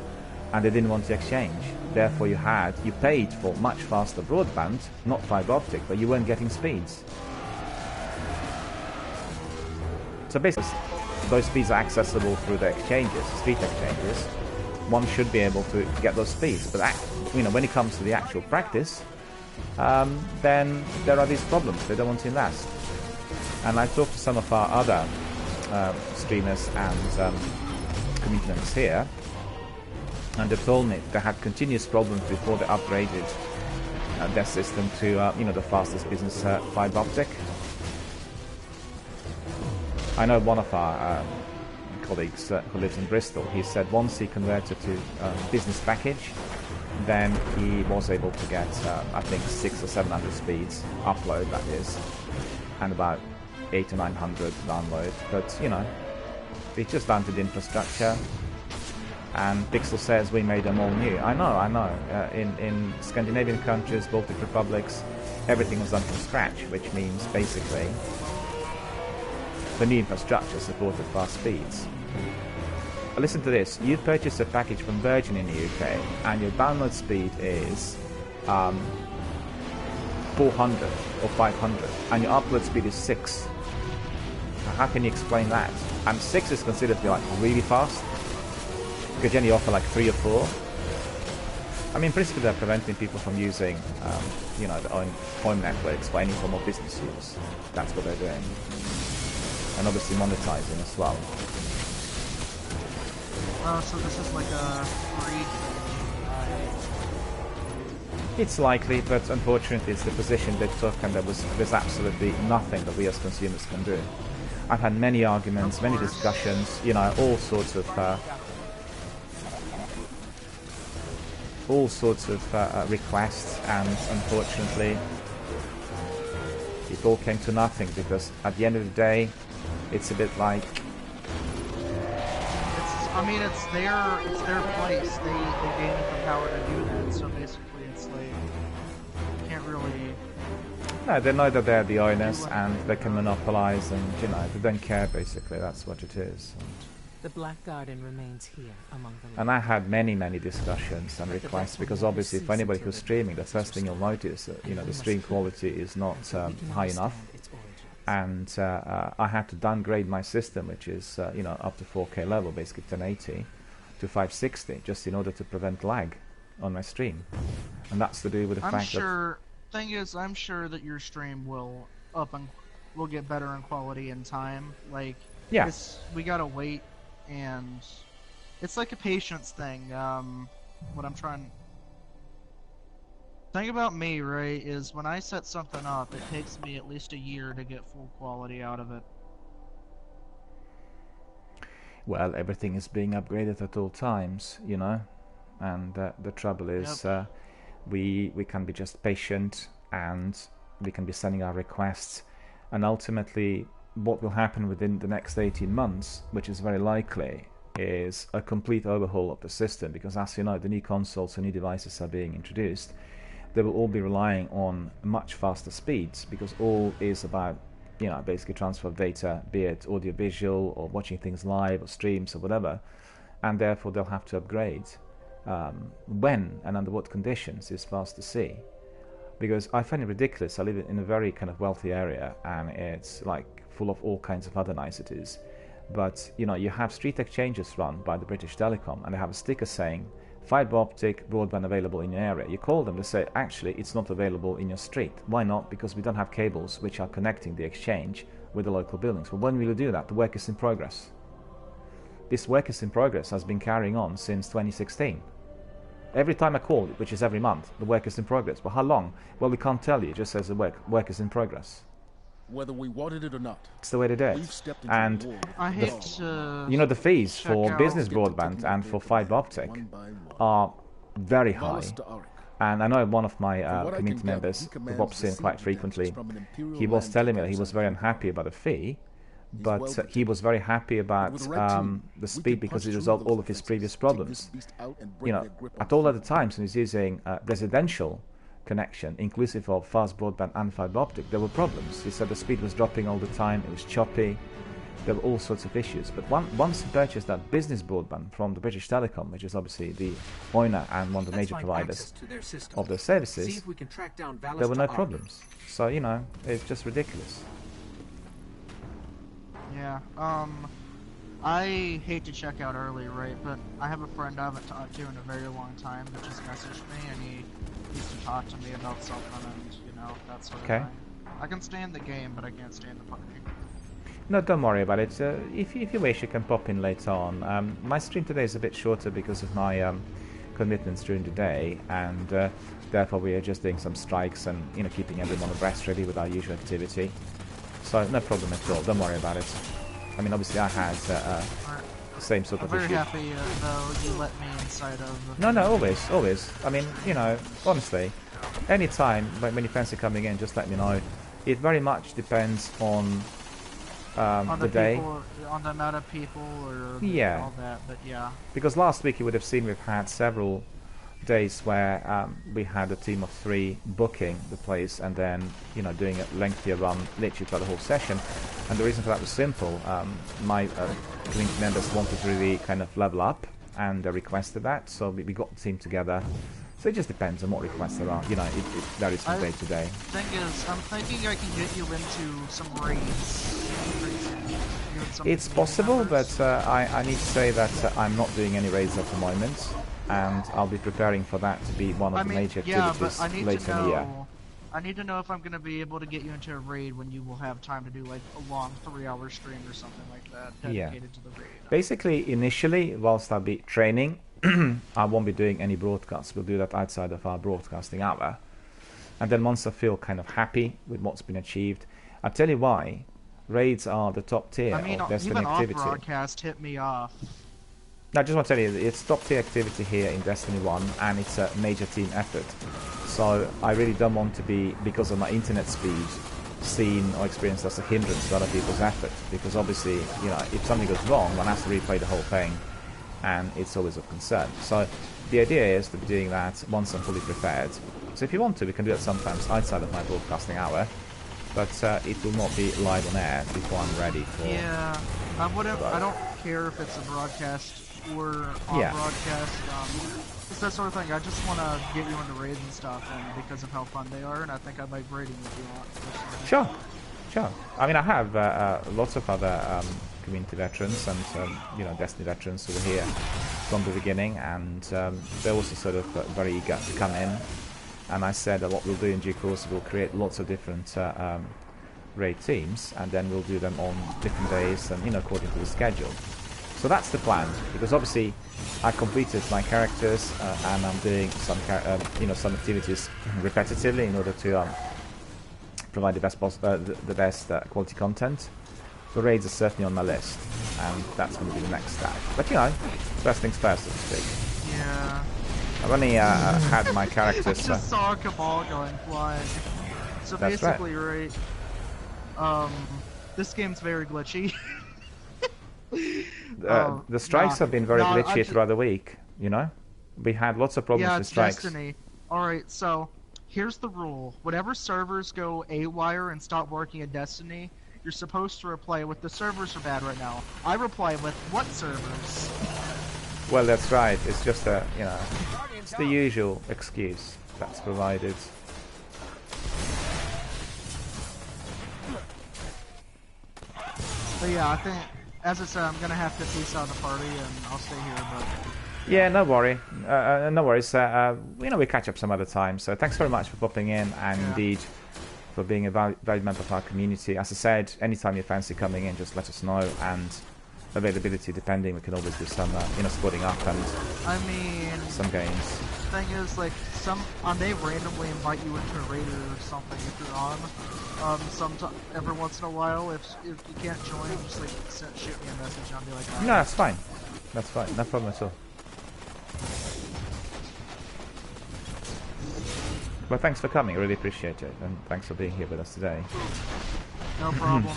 and they didn't want to exchange. Therefore, you paid for much faster broadband, not fiber optic, but you weren't getting speeds. So basically, those speeds are accessible through the exchanges, street exchanges, one should be able to get those speeds. But you know, when it comes to the actual practice, then there are these problems. They don't want to invest. And I talked to some of our other streamers and community members here, and they told me they had continuous problems before they upgraded their system to you know, the fastest business fiber optic. I know one of our colleagues who lives in Bristol. He said once he converted to business package, then he was able to get I think 600 or 700 speeds upload, that is, and about 800 to 900 download. But you know, it's just down to the infrastructure. And Pixel says we made them all new. I know. In Scandinavian countries, Baltic republics, everything was done from scratch, which means basically the new infrastructure supported fast speeds. Listen to this. You purchased a package from Virgin in the UK, and your download speed is 400 or 500, and your upload speed is 6. Now, how can you explain that? And 6 is considered to be like really fast. Could you only offer like 3 or 4? I mean, principally they're preventing people from using, you know, their own home networks for any form of business use. That's what they're doing, and obviously monetizing as well. Oh, so this is like a free. It's likely, but unfortunately, it's the position they took, and there's absolutely nothing that we as consumers can do. I've had many arguments, many discussions, you know, all sorts of requests, and unfortunately it all came to nothing, because at the end of the day it's a bit like, I mean, it's their place. They gave them the power to do that. So basically, it's like you can't really. No, they know that they're the owners and they can monopolize, and you know, they don't care. Basically, that's what it is. The Black Garden remains here among the. And I had many discussions and requests, because obviously, for anybody who's streaming, the first thing you'll notice, you know, the stream quality is not high enough. And I had to downgrade my system, which is you know, up to 4K level, basically 1080 to 560, just in order to prevent lag on my stream. And that's to do with the fact that. Thing is, I'm sure that your stream will will get better in quality in time. Like, yeah, we gotta wait, and it's like a patience thing. What I'm trying. Thing about me, right, is when I set something up, it takes me at least a year to get full quality out of it. Well, everything is being upgraded at all times, you know, and the trouble is, we can be just patient, and we can be sending our requests, and ultimately what will happen within the next 18 months, which is very likely, is a complete overhaul of the system, because as you know, the new consoles and new devices are being introduced. They will all be relying on much faster speeds, because all is about, you know, basically transfer of data, be it audio visual or watching things live or streams or whatever, and therefore they'll have to upgrade. When and under what conditions is fast to see, because I find it ridiculous. I live in a very kind of wealthy area, and it's like full of all kinds of other niceties, but you know, you have street exchanges run by the British Telecom, and they have a sticker saying fiber optic broadband available in your area. You call them, they say actually it's not available in your street. Why not? Because we don't have cables which are connecting the exchange with the local buildings. Well, when will you do that? The work is in progress. This work is in progress has been carrying on since 2016. Every time I call, which is every month, the work is in progress. Well, how long? Well, we can't tell you. It just says the work is in progress. Whether we wanted it or not, it's the way they do it. And I hate to you know, the fees for business broadband and for fiber optic are very high. And I know one of my community members who pops in quite frequently, he was telling me that he was very unhappy about the fee, but he was very happy about the speed, because it resolved all of his previous problems. You know, at all other times when he's using residential connection, inclusive of fast broadband and fiber optic, there were problems. He said the speed was dropping all the time, it was choppy, there were all sorts of issues. But once he purchased that business broadband from the British Telecom, which is obviously the owner and one of the major providers of their services, there were no problems. So, you know, it's just ridiculous. Yeah, I hate to check out early, right? But I have a friend I haven't talked to in a very long time that just messaged me, and he used to talk to me about something, and that sort of thing. I can stay in the game, but I can't stay in the party. No, don't worry about it. If you wish, you can pop in later on. My stream today is a bit shorter because of my commitments during the day, and therefore we are just doing some strikes and keeping everyone abreast really with our usual activity. So no problem at all. Don't worry about it. I mean, obviously I had the same sort of issue. I'm very happy though you let me inside of. No, always. I mean, honestly, any time when you fancy coming in, just let me know. It very much depends on the day, on the amount of people, or all that. But yeah. Because last week you would have seen we've had several days where we had a team of 3 booking the place and then doing a lengthier run literally for the whole session. And the reason for that was simple. My community members wanted to really kind of level up, and they requested that, so we got the team together. So it just depends on what requests there are. It varies from day to day. Thing is, I'm thinking I can get you into some raids. It's possible, but I need to say that I'm not doing any raids at the moment, and I'll be preparing for that to be one of the major activities later in the year. I need to know if I'm going to be able to get you into a raid when you will have time to do like a long 3-hour stream or something like that dedicated to the raid. Basically, initially, whilst I'll be training, I won't be doing any broadcasts. We'll do that outside of our broadcasting hour. And then once I feel kind of happy with what's been achieved, I'll tell you why. Raids are the top tier of Destiny even activity. Off broadcast hit me off. I just want to tell you, it's top tier activity here in Destiny 1, and it's a major team effort. So I really don't want to be, because of my internet speed, seen or experienced as a hindrance to other people's effort. Because obviously, if something goes wrong, one has to replay the whole thing, and it's always of concern. So the idea is to be doing that once I'm fully prepared. So if you want to, we can do it sometimes outside of my broadcasting hour, but it will not be live on air before I'm ready for... Yeah, I don't care if it's a broadcast or on broadcast. It's that sort of thing. I just want to get you into raids and stuff, and because of how fun they are, and I think I might raid you if you want. Sure. I mean, I have lots of other community veterans and Destiny veterans who were here from the beginning, and they're also sort of very eager to come in. And I said that what we'll do in due course, we'll create lots of different raid teams, and then we'll do them on different days and according to the schedule. So that's the plan, because obviously I completed my characters and I'm doing some some activities repetitively in order to provide the best quality content. The raids are certainly on my list, and that's going to be the next step. But first things first, so to speak. Yeah. I've only had my characters. I just saw a Cabal going flying. So that's basically, right. This game's very glitchy. The strikes have been very glitchy throughout the week. We had lots of problems with strikes. Destiny. All right, so here's the rule: whenever servers go AWire and stop working in Destiny, you're supposed to reply with "the servers are bad right now." I reply with "what servers?" Well, that's right. It's just it's the usual excuse that's provided. But yeah, I think, as I said, I'm gonna have to peace out the party, and I'll stay here. But yeah, no worries. We catch up some other time. So thanks very much for popping in, and indeed for being a valued member of our community. As I said, anytime you fancy coming in, just let us know, and availability depending, we can always do some splitting up and some games. Thing is, like, they randomly invite you into a raid or something if you're on. Every once in a while, if you can't join, just like shoot me a message and I'll be like, no, that's fine. That's fine. No problem at all. Well, thanks for coming. I really appreciate it, and thanks for being here with us today. No problem.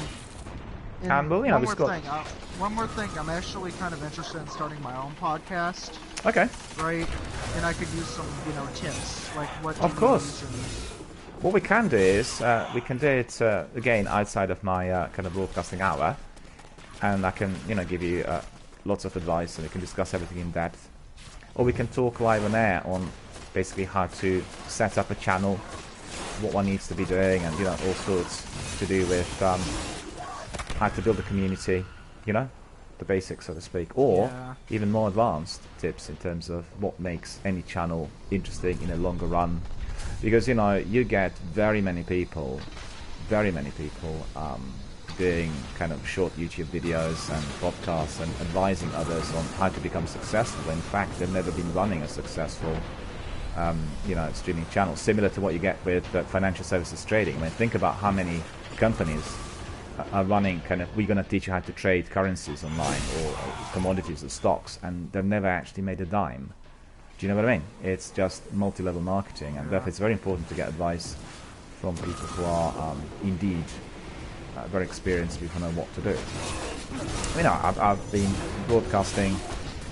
And well, one more thing. I'm actually kind of interested in starting my own podcast. Okay. Right, and I could use some, tips like what. Of course. What we can do is we can do it again outside of my kind of broadcasting hour, and I can give you lots of advice, and we can discuss everything in depth. Or we can talk live on air on basically how to set up a channel, what one needs to be doing, and all sorts to do with how to build a community, the basics, so to speak, or Yeah. even more advanced tips in terms of what makes any channel interesting in a longer run. Because, you know, you get very many people doing kind of short YouTube videos and podcasts and advising others on how to become successful. In fact, they've never been running a successful you know, streaming channel, similar to what you get with financial services trading. I mean, think about how many companies are running kind of, we're going to teach you how to trade currencies online or commodities or stocks, and they've never actually made a dime. Do you know what I mean? It's just multi-level marketing, and therefore it's very important to get advice from people who are indeed very experienced people who know what to do. You know, I've been broadcasting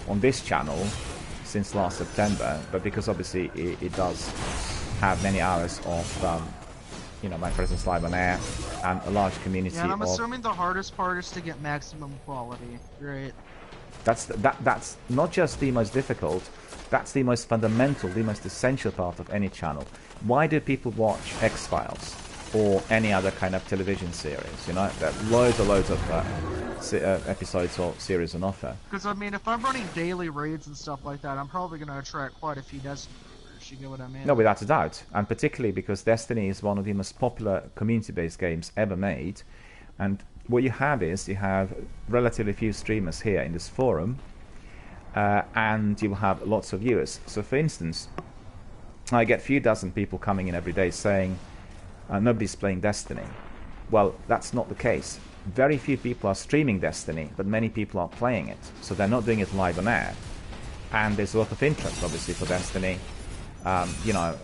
on this channel since last September, but because obviously it does have many hours of you know, my presence live on air and a large community. Yeah, and I'm assuming the hardest part is to get maximum quality, right? That's not just the most difficult, that's the most fundamental, the most essential part of any channel. Why do people watch X-Files or any other kind of television series? You know, there are loads of episodes or series on offer. Because, I mean, if I'm running daily raids and stuff like that, I'm probably going to attract quite a few Destiny viewers, you get what I mean? No, without a doubt. And particularly because Destiny is one of the most popular community-based games ever made. And what you have is, you have relatively few streamers here in this forum, and you will have lots of viewers. So, for instance, I get a few dozen people coming in every day saying, nobody's playing Destiny. Well, that's not the case. Very few people are streaming Destiny, but many people are playing it. So they're not doing it live on air. And there's a lot of interest, obviously, for Destiny, you know,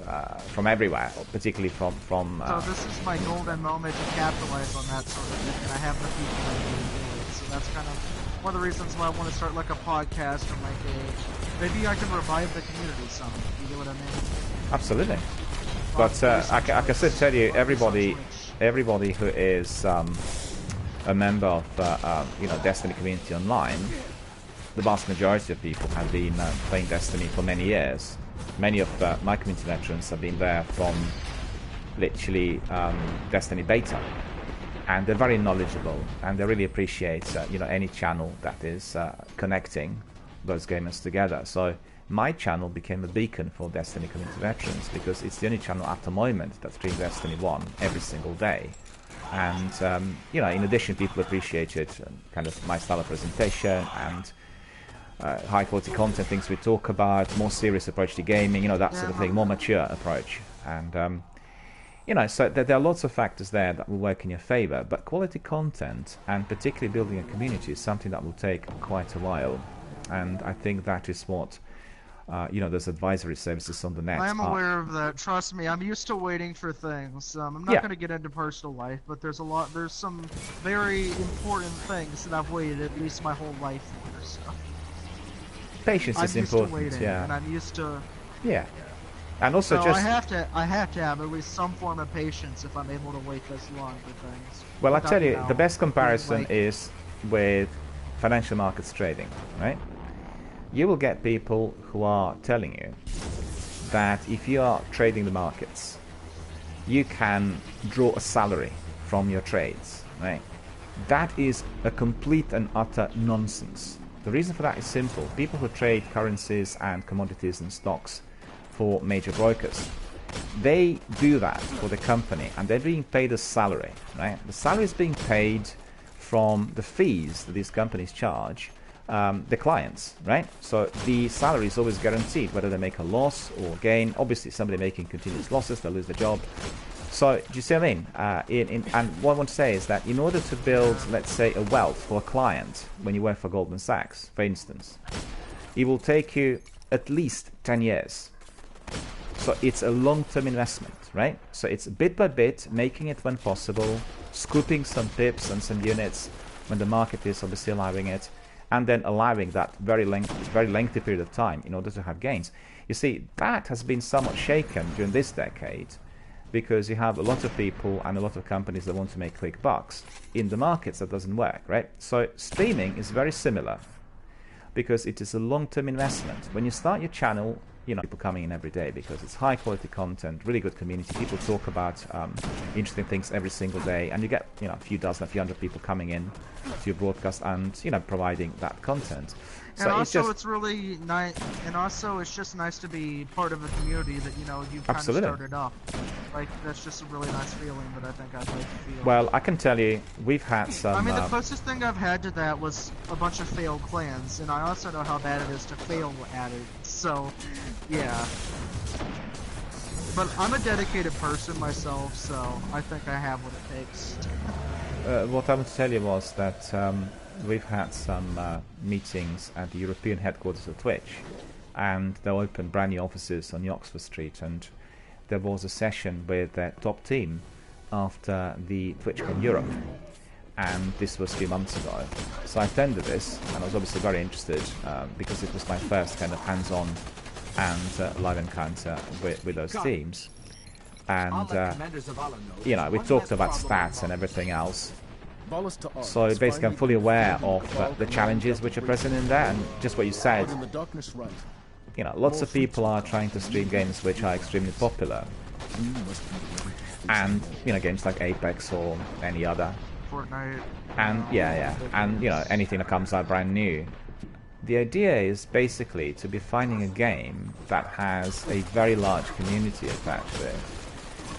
from everywhere, particularly from so this is my golden moment to capitalize on that sort of thing, and I have the people that really do it. So that's kind of one of the reasons why I want to start like a podcast or like maybe I can revive the community some. You get what I mean? Absolutely. But I can still tell you, everybody who is a member of you know, Destiny community online, the vast majority of people have been playing Destiny for many years. Many of my community veterans have been there from literally Destiny beta, and they're very knowledgeable, and they really appreciate you know, any channel that is connecting those gamers together. So my channel became a beacon for Destiny community veterans because it's the only channel at the moment that streams Destiny 1 every single day. And you know, in addition, people appreciated kind of my style of presentation and high quality content, things we talk about, more serious approach to gaming, you know, that sort of thing, more mature approach. And you know, so there are lots of factors there that will work in your favor, but quality content and particularly building a community is something that will take quite a while. And I think that is what you know, there's advisory services on the net. I am aware of that. Trust me, I'm used to waiting for things. I'm not going to get into personal life, but there's some very important things that I've waited at least my whole life for. So. Patience is important. Waiting, yeah. And I'm used to. Yeah. And also, so just I have to have at least some form of patience if I'm able to wait this long for things. Well, I without, tell you, know, the best comparison like, is with financial markets trading, right? You will get people who are telling you that if you are trading the markets, you can draw a salary from your trades, right? That is a complete and utter nonsense. The reason for that is simple. People who trade currencies and commodities and stocks for major brokers, they do that for the company and they're being paid a salary, right? The salary is being paid from the fees that these companies charge the clients, right? So the salary is always guaranteed, whether they make a loss or gain. Obviously, somebody making continuous losses, they'll lose their job. So, do you see what I mean? And what I want to say is that in order to build, let's say, a wealth for a client, when you work for Goldman Sachs, for instance, it will take you at least 10 years. So it's a long-term investment, right? So it's bit by bit, making it when possible, scooping some pips and some units when the market is obviously allowing it, and then allowing that very lengthy period of time in order to have gains. You see, that has been somewhat shaken during this decade because you have a lot of people and a lot of companies that want to make quick bucks. In the markets, that doesn't work, right? So streaming is very similar. because it is a long-term investment. When you start your channel, you know, people coming in every day because it's high quality content, really good community. People talk about interesting things every single day, and you get, you know, a few dozen, a few hundred people coming in to your broadcast and, you know, providing that content. So and it's also, just, it's really nice. And also, it's just nice to be part of a community that, you know, you've kind of Absolutely. started up. Like, that's just a really nice feeling that I think I'd like to feel. well, I can tell you, we've had some. I mean, the closest thing I've had to that was a bunch of failed clans, and I also know how bad it is to fail at it. So, yeah. But I'm a dedicated person myself, so I think I have what it takes. What I want to tell you was that we've had some meetings at the European headquarters of Twitch, and they opened brand new offices on the Oxford Street, and there was a session with their top team after the TwitchCon Europe, and this was a few months ago. So I attended this, and I was obviously very interested because it was my first kind of hands-on and live encounter with those teams. And you know, we talked about stats and everything else. So basically, I'm fully aware of the challenges which are present in there, and just what you said. You know, lots of people are trying to stream games which are extremely popular, and you know, games like Apex or any other. Fortnite. And and you know, anything that comes out brand new. The idea is basically to be finding a game that has a very large community attached to it.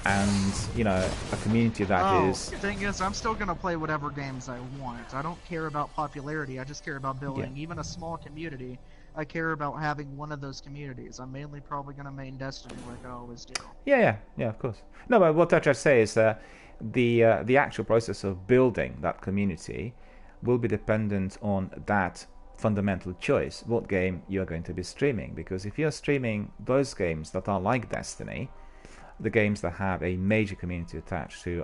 And, you know, a community that is... The thing is, I'm still going to play whatever games I want. I don't care about popularity, I just care about building. Even a small community, I care about having one of those communities. I'm mainly probably going to main Destiny like I always do. Yeah, of course. No, but what I try to say is the actual process of building that community will be dependent on that fundamental choice, what game you're going to be streaming. Because if you're streaming those games that are like Destiny, the games that have a major community attached to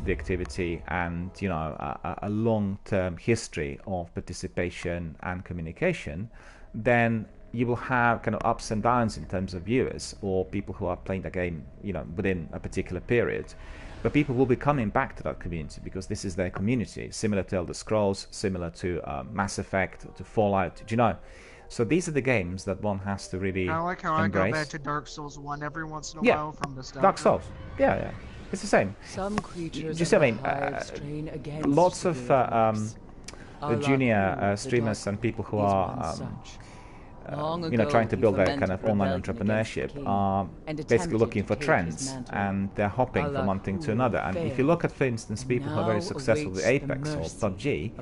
the activity, and you know, a long-term history of participation and communication, then you will have kind of ups and downs in terms of viewers or people who are playing the game, you know, within a particular period. But people will be coming back to that community because this is their community, similar to Elder Scrolls, similar to Mass Effect, to Fallout, do you know? So these are the games that one has to really I like how embrace. I go back to Dark Souls 1 every once in a while from nostalgia. Dark Souls, yeah, it's the same. Some creatures Just, I mean, lots of junior streamers and people who are you know, trying to build their kind of online entrepreneurship are basically looking for trends, and they're hopping from one thing to another. And if you look at, for instance, people who are very successful with Apex or PUBG,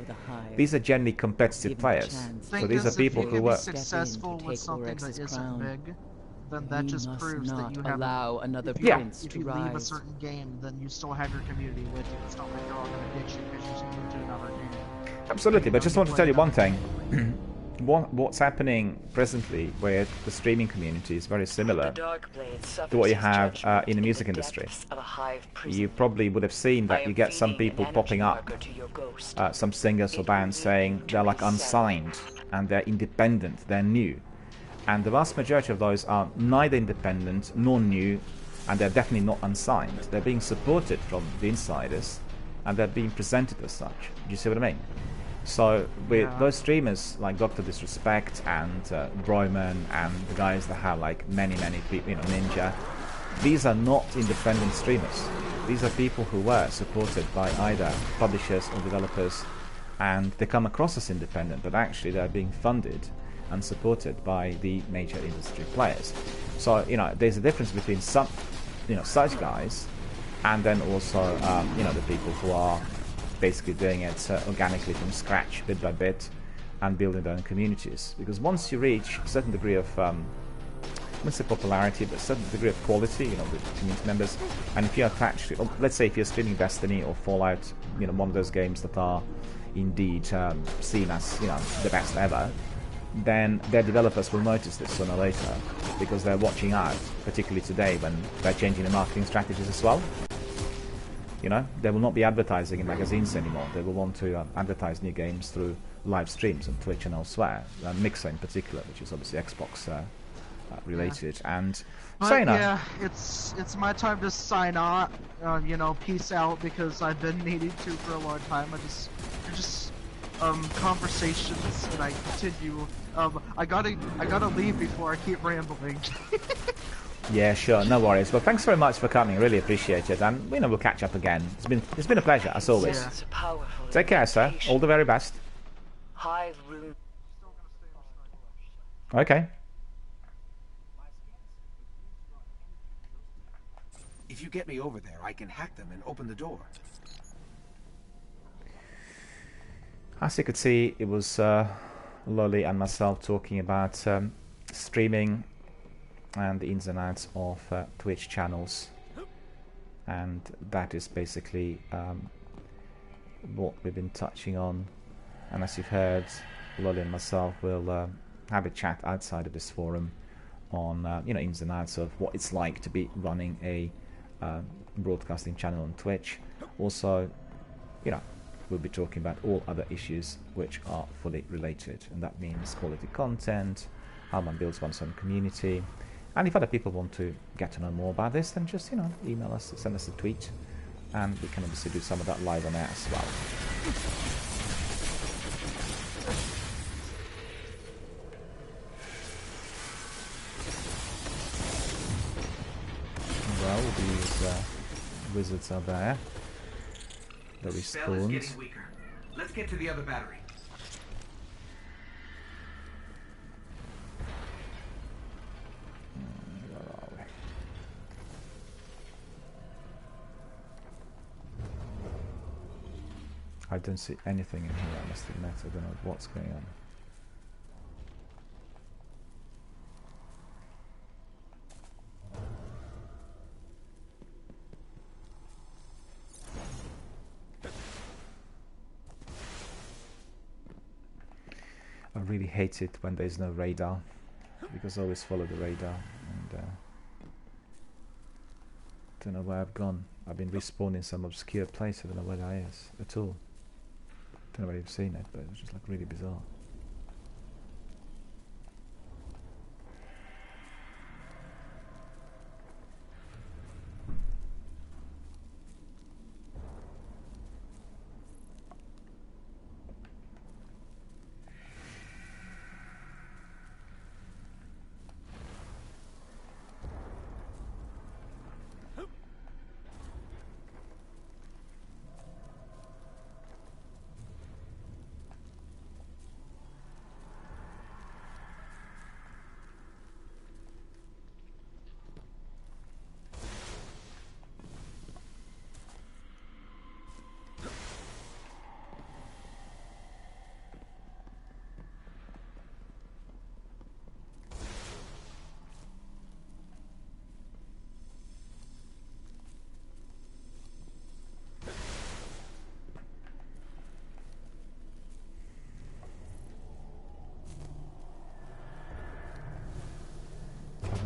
these are generally competitive players. So these are people who are are successful with something that isn't big. Then that just proves that you have another prince if you leave a certain game, then you still have your community with you. It's not like you're all going to ditch you because you're moving to another game. Absolutely, but just want to tell you one thing. What's happening presently with the streaming community is very similar to what you have in the music industry. You probably would have seen that you get some people popping up, some singers or bands saying they're like unsigned and they're independent, they're new. And the vast majority of those are neither independent nor new, and they're definitely not unsigned. They're being supported from the insiders, and they're being presented as such. Do you see what I mean? So with those streamers like Dr. Disrespect and Broyman and the guys that have like many people, you know, Ninja, these are not independent streamers. These are people who were supported by either publishers or developers, and they come across as independent, but actually they're being funded and supported by the major industry players. So, you know, there's a difference between some, you know, such guys, and then also, you know, the people who are basically doing it organically from scratch, bit by bit, and building their own communities. Because once you reach a certain degree of, I wouldn't say popularity, but a certain degree of quality, you know, with community members, and if you're attached to, let's say if you're streaming Destiny or Fallout, you know, one of those games that are indeed seen as, you know, the best ever, then their developers will notice this sooner or later, because they're watching out, particularly today when they're changing their marketing strategies as well. You know, they will not be advertising in magazines anymore. They will want to advertise new games through live streams on Twitch and elsewhere, Mixer in particular, which is obviously Xbox related. And so, you know, yeah, it's my time to sign on. You know, peace out, because I've been needing to for a long time. conversations and I continue. I gotta leave before I keep rambling. Yeah, sure, no worries. Well, thanks very much for coming. Really appreciate it, and we'll catch up again. It's been a pleasure as always. Yeah. Take care, sir. All the very best. Hive room. Okay. If you get me over there, I can hack them and open the door. As you could see, it was Lolly and myself talking about streaming and the ins and outs of Twitch channels, and that is basically what we've been touching on. And as you've heard, Lolly and myself will have a chat outside of this forum on ins and outs of what it's like to be running a broadcasting channel on Twitch. Also, we'll be talking about all other issues which are fully related, and that means quality content, how one builds one's own community. And if other people want to get to know more about this, then just email us, send us a tweet, and we can obviously do some of that live on air as well. Well, these wizards are there. The respawns. Getting weaker. Let's get to the other battery. Where are we? I don't see anything in here, I must admit. I don't know what's going on. I really hate it when there's no radar, because I always follow the radar, and don't know where I've gone. I've been respawned in some obscure place. I don't know where that is at all. Don't know whether you've seen it, but it's just like really bizarre.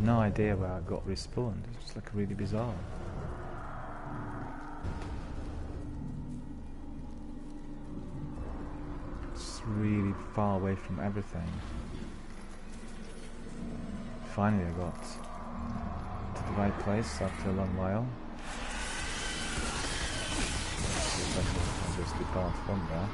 No idea where I got respawned. It's just like really bizarre. It's really far away from everything. Finally I got to the right place after a long while. Let's see if I can just depart from there.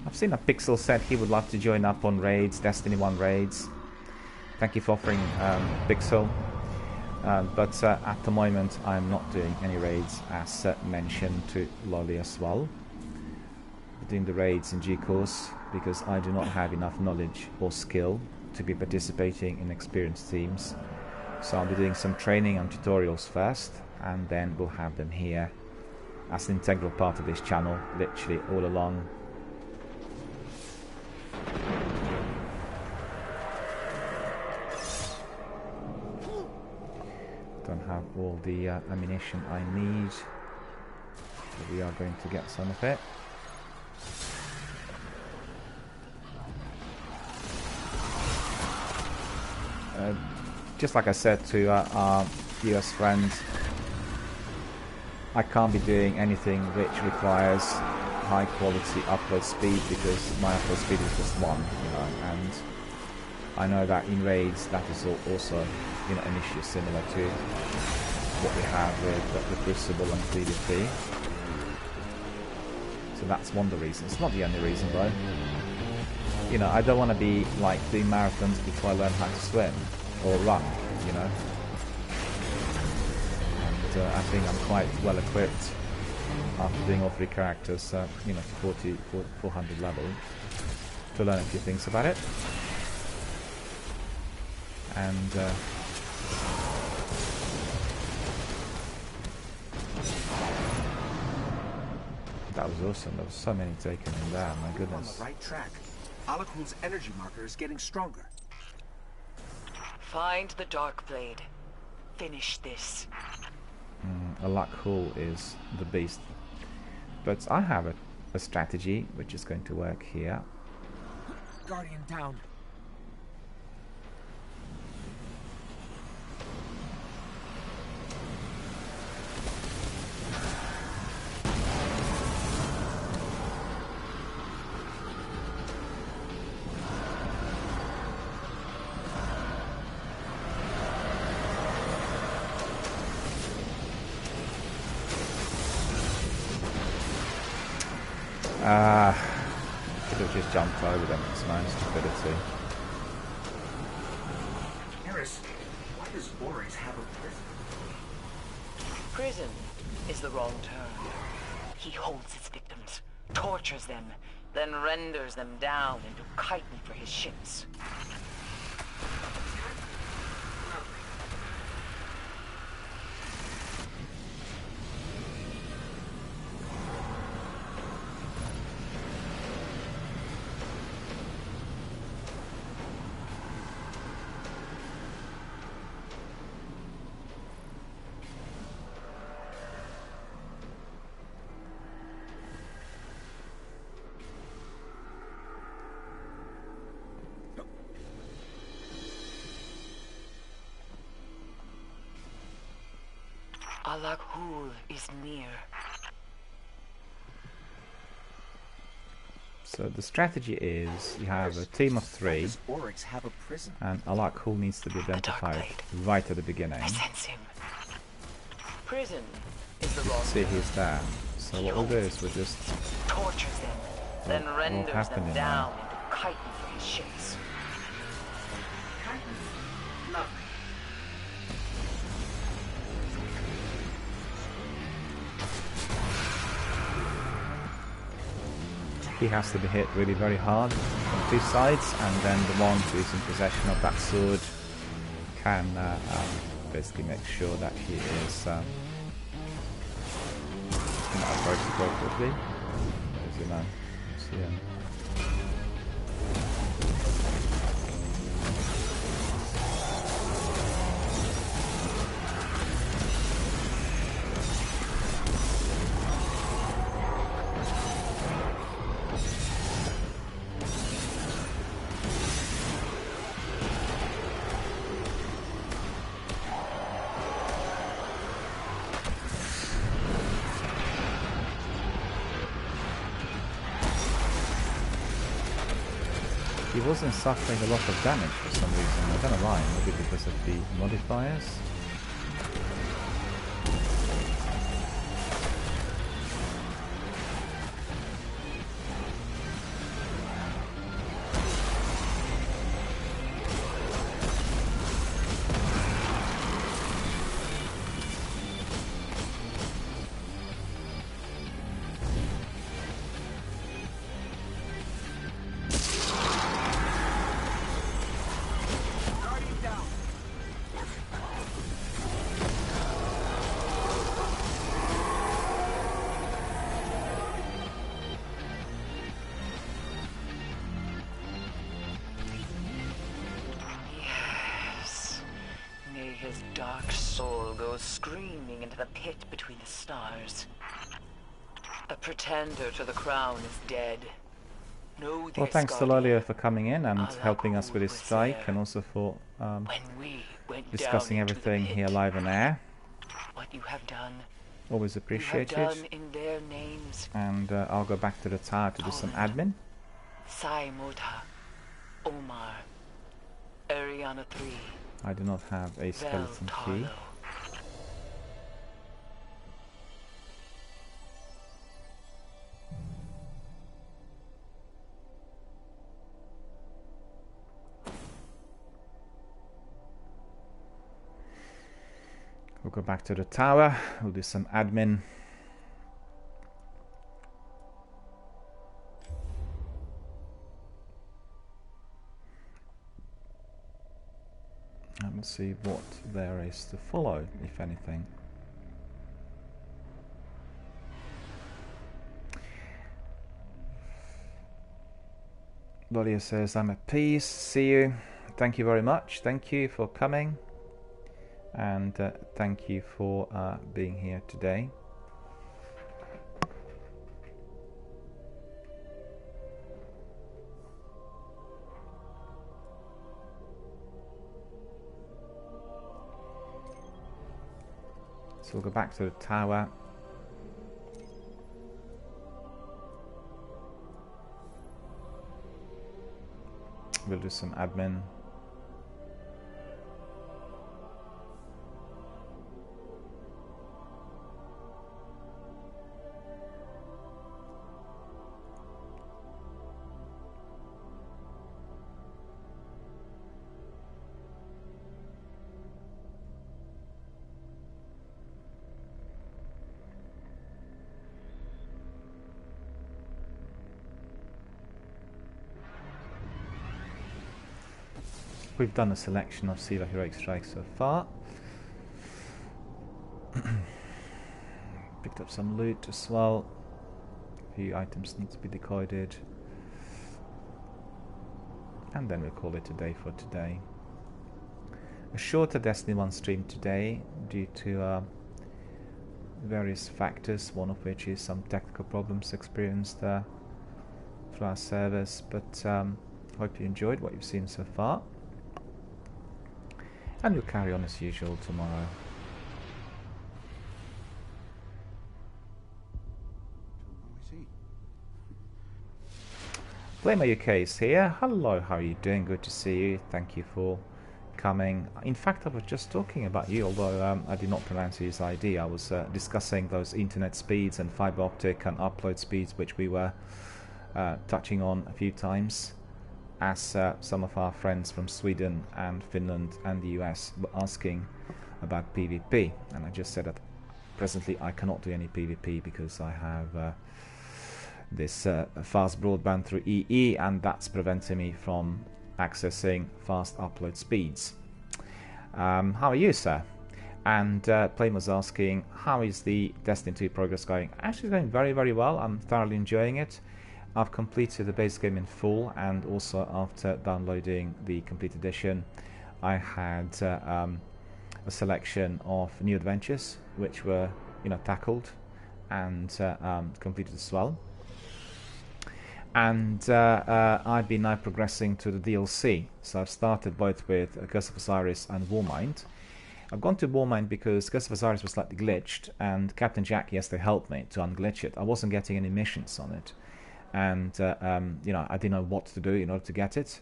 I've seen that Pixel said he would love to join up on raids, Destiny 1 raids. Thank you for offering, Pixel. But at the moment I'm not doing any raids, as mentioned to Lolly as well. I'm doing the raids in due course because I do not have enough knowledge or skill to be participating in experienced teams. So I'll be doing some training and tutorials first, and then we'll have them here as an integral part of this channel, literally all along. Don't have all the ammunition I need. So we are going to get some of it. Just like I said to our US friends, I can't be doing anything which requires high quality upload speed because my upload speed is just 1, you know, and I know that in raids that is also, you know, an issue similar to what we have with the Crucible and 3D3. So that's one of the reasons. It's not the only reason though. You know, I don't want to be like doing marathons before I learn how to swim or run, you know. And I think I'm quite well equipped after doing all 3 characters, you know, to 400 level, to learn a few things about it. And that was awesome. There was so many taken in there, my goodness. On the right track. Alakul's energy marker is getting stronger. Find the Dark Blade. Finish this. Alakul is the beast. But I have a strategy which is going to work here. Guardian down. Could have just jumped over them. It's my own stupidity. Eris, why does Oryx have a prison? Prison is the wrong term. He holds his victims, tortures them, then renders them down into chitin for his ships. Alakhul is near. So the strategy is you have a team of 3, Oryx have a prison? and Alakhul needs to be identified right at the beginning. I sense him. Prison is the wrong See, he's there. So what we'll do is we'll just tortures them, then renders them in down into chitin for his ships. Lovely. He has to be hit really very hard on 2 sides, and then the one who is in possession of that sword can basically make sure that he is approached appropriately. As you know, see him. He wasn't suffering a lot of damage for some reason. I don't know why, maybe because of the modifiers. His dark soul goes screaming into the pit between the stars. A pretender to the crown is dead. Know Well, this, thanks to Guardian. Lolia for coming in and helping us with this strike, and also for discussing everything here live on air. What you have done, Always you have appreciated. done in their names. And I'll go back to the tower to do some admin. Sai Mota, Omar, Ariana 3. I do not have a skeleton key. We'll go back to the tower, we'll do some admin. And we'll see what there is to follow, if anything. Lolia says, I'm at peace, see you. Thank you very much, thank you for coming. And thank you for being here today. So we'll go back to the tower. We'll do some admin. We've done a selection of Siva Heroic Strikes so far. Picked up some loot as well. A few items need to be decoded. And then we'll call it a day for today. A shorter Destiny 1 stream today due to various factors, one of which is some technical problems experienced through our servers, but hope you enjoyed what you've seen so far. And we'll carry on as usual tomorrow. Flamer UK is here. Hello, how are you doing? Good to see you. Thank you for coming. In fact, I was just talking about you, although I did not pronounce his ID. I was discussing those internet speeds and fiber optic and upload speeds, which we were touching on a few times, as some of our friends from Sweden and Finland and the US were asking about PvP, and I just said that presently I cannot do any PvP because I have this fast broadband through EE, and that's preventing me from accessing fast upload speeds. How are you, sir? And Plane was asking, how is the Destiny 2 progress going? Actually going very, very well. I'm thoroughly enjoying it. I've completed the base game in full, and also after downloading the complete edition I had a selection of new adventures which were tackled and completed as well. And I've been now progressing to the DLC. So I've started both with Curse of Osiris and Warmind. I've gone to Warmind because Curse of Osiris was slightly glitched, and Captain Jack yesterday helped me to unglitch it. I wasn't getting any missions on it, and I didn't know what to do in order to get it.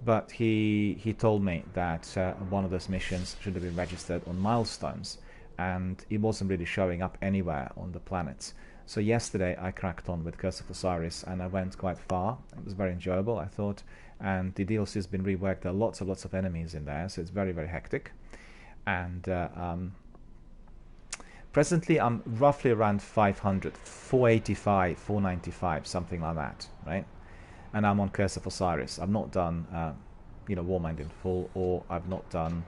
But he told me that one of those missions should have been registered on milestones, and it wasn't really showing up anywhere on the planets. So yesterday I cracked on with Curse of Osiris, and I went quite far. It was very enjoyable, I thought, and the DLC has been reworked. There are lots of enemies in there, so it's very, very hectic. And presently I'm roughly around 500, 485, 495, something like that, right? And I'm on Curse of Osiris. I've not done Warmind in full, or I've not done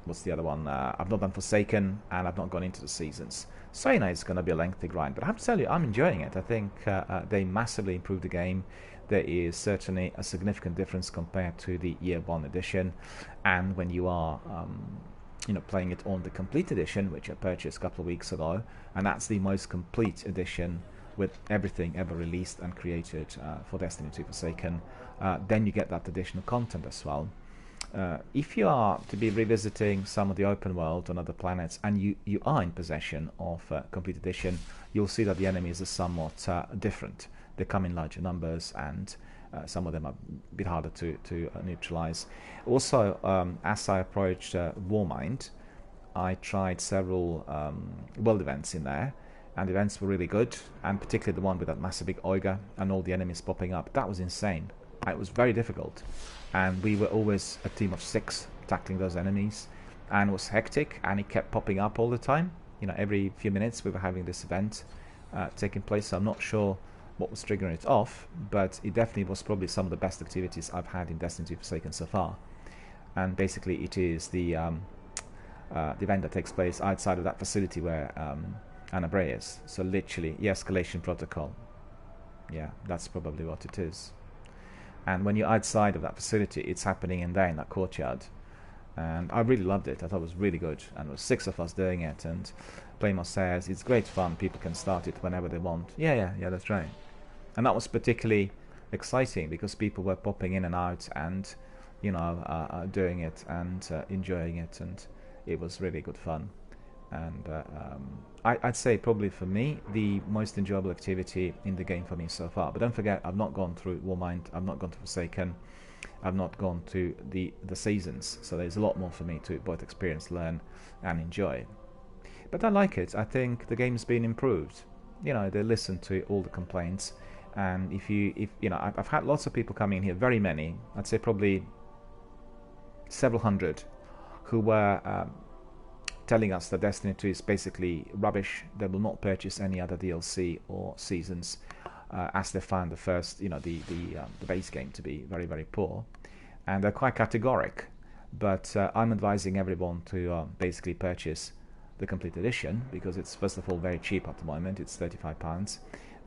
what's the other one? I've not done Forsaken, and I've not gone into the seasons. So it's going to be a lengthy grind, but I have to tell you, I'm enjoying it. I think they massively improved the game. There is certainly a significant difference compared to the Year 1 edition, and when you are playing it on the complete edition, which I purchased a couple of weeks ago, and that's the most complete edition with everything ever released and created for Destiny 2 Forsaken, then you get that additional content as well. If you are to be revisiting some of the open world on other planets, and you are in possession of complete edition, you'll see that the enemies are somewhat different. They come in larger numbers, and some of them are a bit harder to neutralize. Also, as I approached Warmind, I tried several world events in there, and the events were really good, and particularly the one with that massive big Oiga and all the enemies popping up. That was insane. It was very difficult, and we were always a team of 6 tackling those enemies, and it was hectic, and it kept popping up all the time. Every few minutes we were having this event taking place, so I'm not sure what was triggering it off, but it definitely was probably some of the best activities I've had in Destiny 2 Forsaken so far. And basically it is the event that takes place outside of that facility where Anna Bray is. So literally, the escalation protocol. Yeah, that's probably what it is. And when you're outside of that facility, it's happening in there in that courtyard. And I really loved it. I thought it was really good. And there was 6 of us doing it. And Playmore says it's great fun. People can start it whenever they want. Yeah, that's right. And that was particularly exciting because people were popping in and out and, doing it and enjoying it. And it was really good fun. And I'd say probably for me, the most enjoyable activity in the game for me so far. But don't forget, I've not gone through Warmind. I've not gone to Forsaken. I've not gone to the seasons, so there's a lot more for me to both experience, learn, and enjoy. But I like it. I think the game's been improved. They listen to all the complaints, and I've had lots of people coming in here, very many. I'd say probably several hundred, who were telling us that Destiny 2 is basically rubbish. They will not purchase any other DLC or seasons. As they found the first, the base game to be very, very poor, and they're quite categoric. But I'm advising everyone to basically purchase the complete edition because it's first of all very cheap at the moment. It's £35,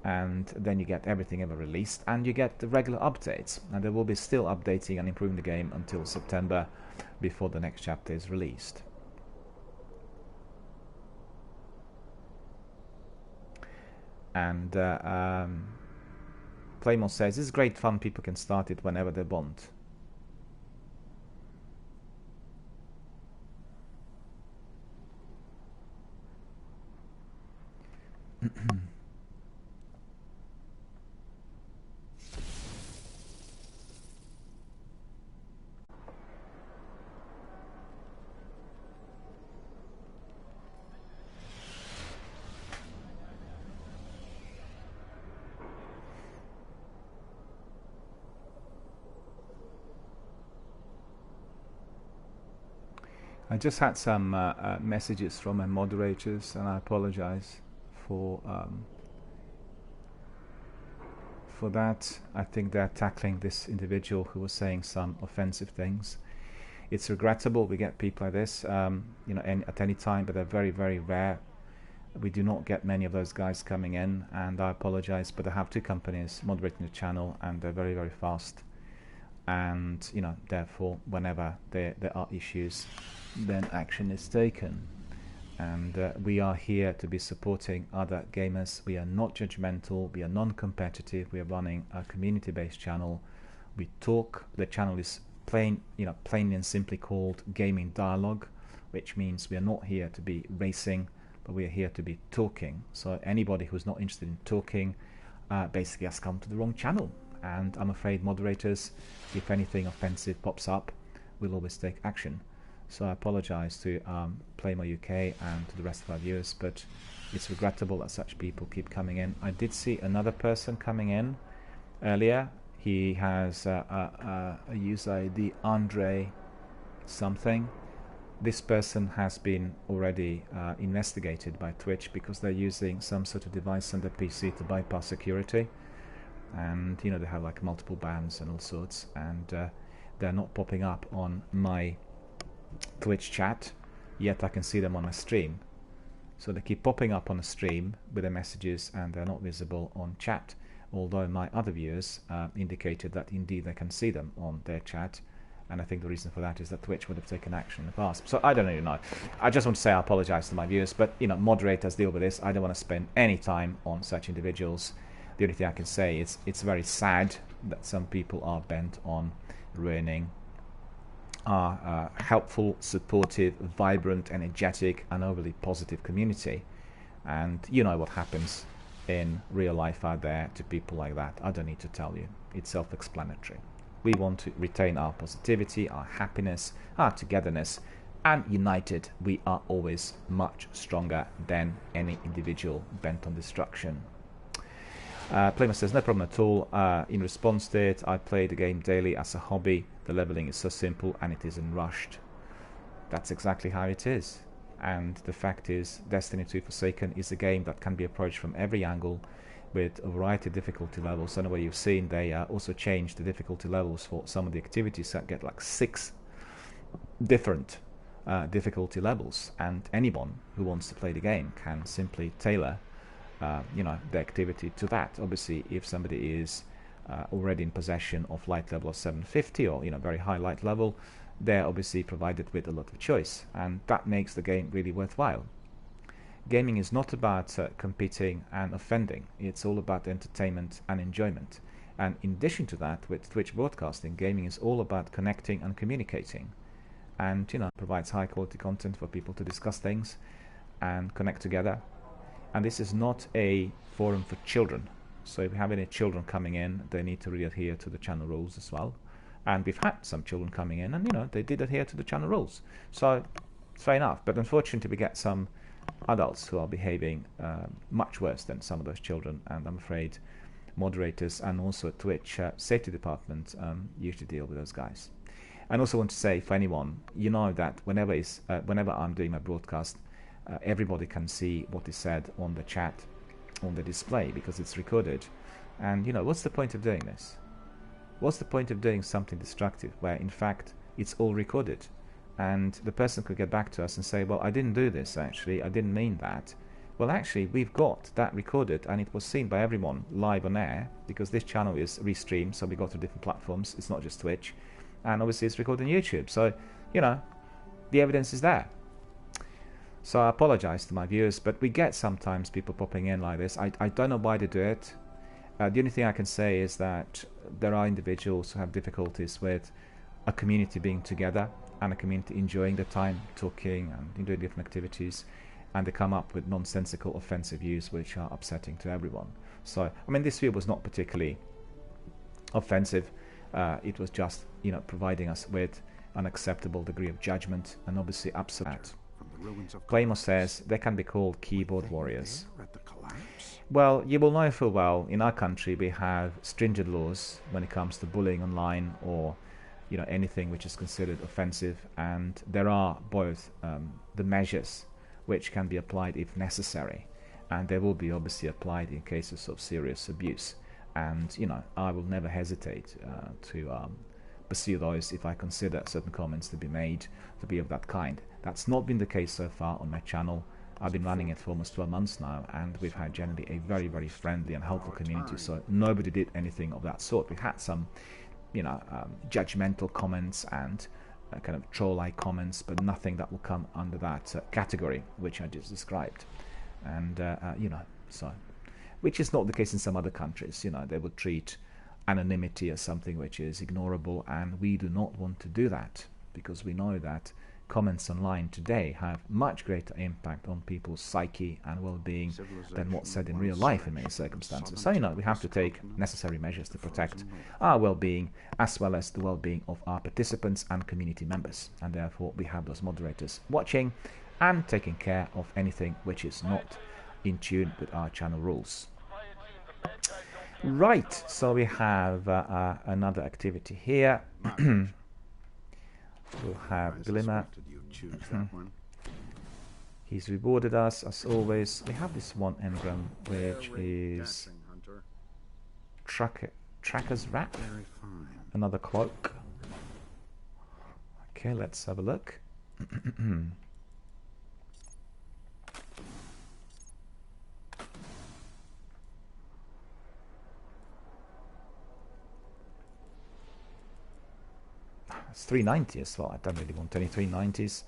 and then you get everything ever released, and you get the regular updates. And they will be still updating and improving the game until September, before the next chapter is released. And Playmore says, it's great fun, people can start it whenever they want. I just had some messages from my moderators, and I apologize for that. I think they're tackling this individual who was saying some offensive things. It's regrettable we get people like this, at any time, but they're very, very rare. We do not get many of those guys coming in, and I apologize, but I have 2 companies moderating the channel, and they're very, very fast. And therefore, whenever there are issues, then action is taken. And we are here to be supporting other gamers. We are not judgmental. We are non-competitive. We are running a community-based channel. We talk. The channel is plainly and simply called Gaming Dialogue, which means we are not here to be racing, but we are here to be talking. So anybody who's not interested in talking basically has come to the wrong channel. And I'm afraid moderators, if anything offensive pops up, will always take action. So I apologize to Playmore UK and to the rest of our viewers, but it's regrettable that such people keep coming in. I did see another person coming in earlier. He has a user ID Andre something. This person has been already investigated by Twitch because they're using some sort of device on their PC to bypass security. And they have like multiple bans and all sorts, and they're not popping up on my Twitch chat, yet I can see them on my stream. So they keep popping up on the stream with their messages, and they're not visible on chat, although my other viewers indicated that indeed they can see them on their chat, And I think the reason for that is that Twitch would have taken action in the past. So I don't really know. I just want to say I apologize to my viewers, but you know, moderators deal with this. I don't want to spend any time on such individuals. The only thing I can say is it's very sad that some people are bent on ruining our helpful, supportive, vibrant, energetic, and overly positive community. And you know what happens in real life out there to people like that. I don't need to tell you. It's self-explanatory. We want to retain our positivity, our happiness, our togetherness, and united we are always much stronger than any individual bent on destruction. Playma says, no problem at all. In response to it, I play the game daily as a hobby. The leveling is so simple and it isn't rushed. That's exactly how it is. And the fact is, Destiny 2 Forsaken is a game that can be approached from every angle with a variety of difficulty levels. I know what you've seen, they also changed the difficulty levels for some of the activities that get like 6 different difficulty levels, and anyone who wants to play the game can simply tailor you know, the activity to that. Obviously, if somebody is already in possession of light level of 750 or, you know, very high light level, they're obviously provided with a lot of choice, and that makes the game really worthwhile. Gaming is not about competing and offending. It's all about entertainment and enjoyment. And in addition to that, with Twitch broadcasting, gaming is all about connecting and communicating, and you know, provides high quality content for people to discuss things and connect together. And this is not a forum for children, so if you have any children coming in, they need to really adhere to the channel rules as well. And we've had some children coming in, and you know, they did adhere to the channel rules, so it's fair enough. But unfortunately, we get some adults who are behaving much worse than some of those children, and I'm afraid moderators and also Twitch safety department usually deal with those guys. And also want to say, for anyone, you know that whenever I'm doing my broadcast, everybody can see what is said on the chat, on the display, because it's recorded. And you know, what's the point of doing this? What's the point of doing something destructive where in fact it's all recorded? And the person could get back to us and say, well, I didn't do this actually, I didn't mean that. Well, actually, we've got that recorded, and it was seen by everyone live on air, because this channel is restreamed, so we go to different platforms, it's not just Twitch, and obviously it's recorded on YouTube, so, you know, the evidence is there. So I apologize to my viewers, but we get sometimes people popping in like this. I don't know why they do it. The only thing I can say is that there are individuals who have difficulties with a community being together and a community enjoying the time, talking and doing different activities, and they come up with nonsensical, offensive views which are upsetting to everyone. So, I mean, this view was not particularly offensive. It was just, you know, providing us with an acceptable degree of judgment, and obviously absolute. Claymore says they can be called keyboard warriors. Well, you will know full well, in our country we have stringent laws when it comes to bullying online, or you know, anything which is considered offensive, and there are both the measures which can be applied if necessary, and they will be obviously applied in cases of serious abuse. And you know, I will never hesitate to pursue those if I consider certain comments to be made to be of that kind. That's not been the case so far on my channel. I've been running it for almost 12 months now, and we've had generally a very, very friendly and helpful community, so nobody did anything of that sort. We had some, you know, judgmental comments and kind of troll-like comments, but nothing that will come under that category which I just described. And you know, so, which is not the case in some other countries. You know, they would treat anonymity as something which is ignorable, and we do not want to do that, because we know that comments online today have much greater impact on people's psyche and well-being than what's said in real life in many circumstances. So, you know, we have to take necessary measures to protect our well-being as well as the well-being of our participants and community members. And therefore, we have those moderators watching and taking care of anything which is not in tune with our channel rules. Right, so we have another activity here. We'll have Glimmer. He's rewarded us as always. We have this one engram which is Tracker's Wrap. Another cloak. Okay, let's have a look. It's 390 as well. I don't really want any 390s.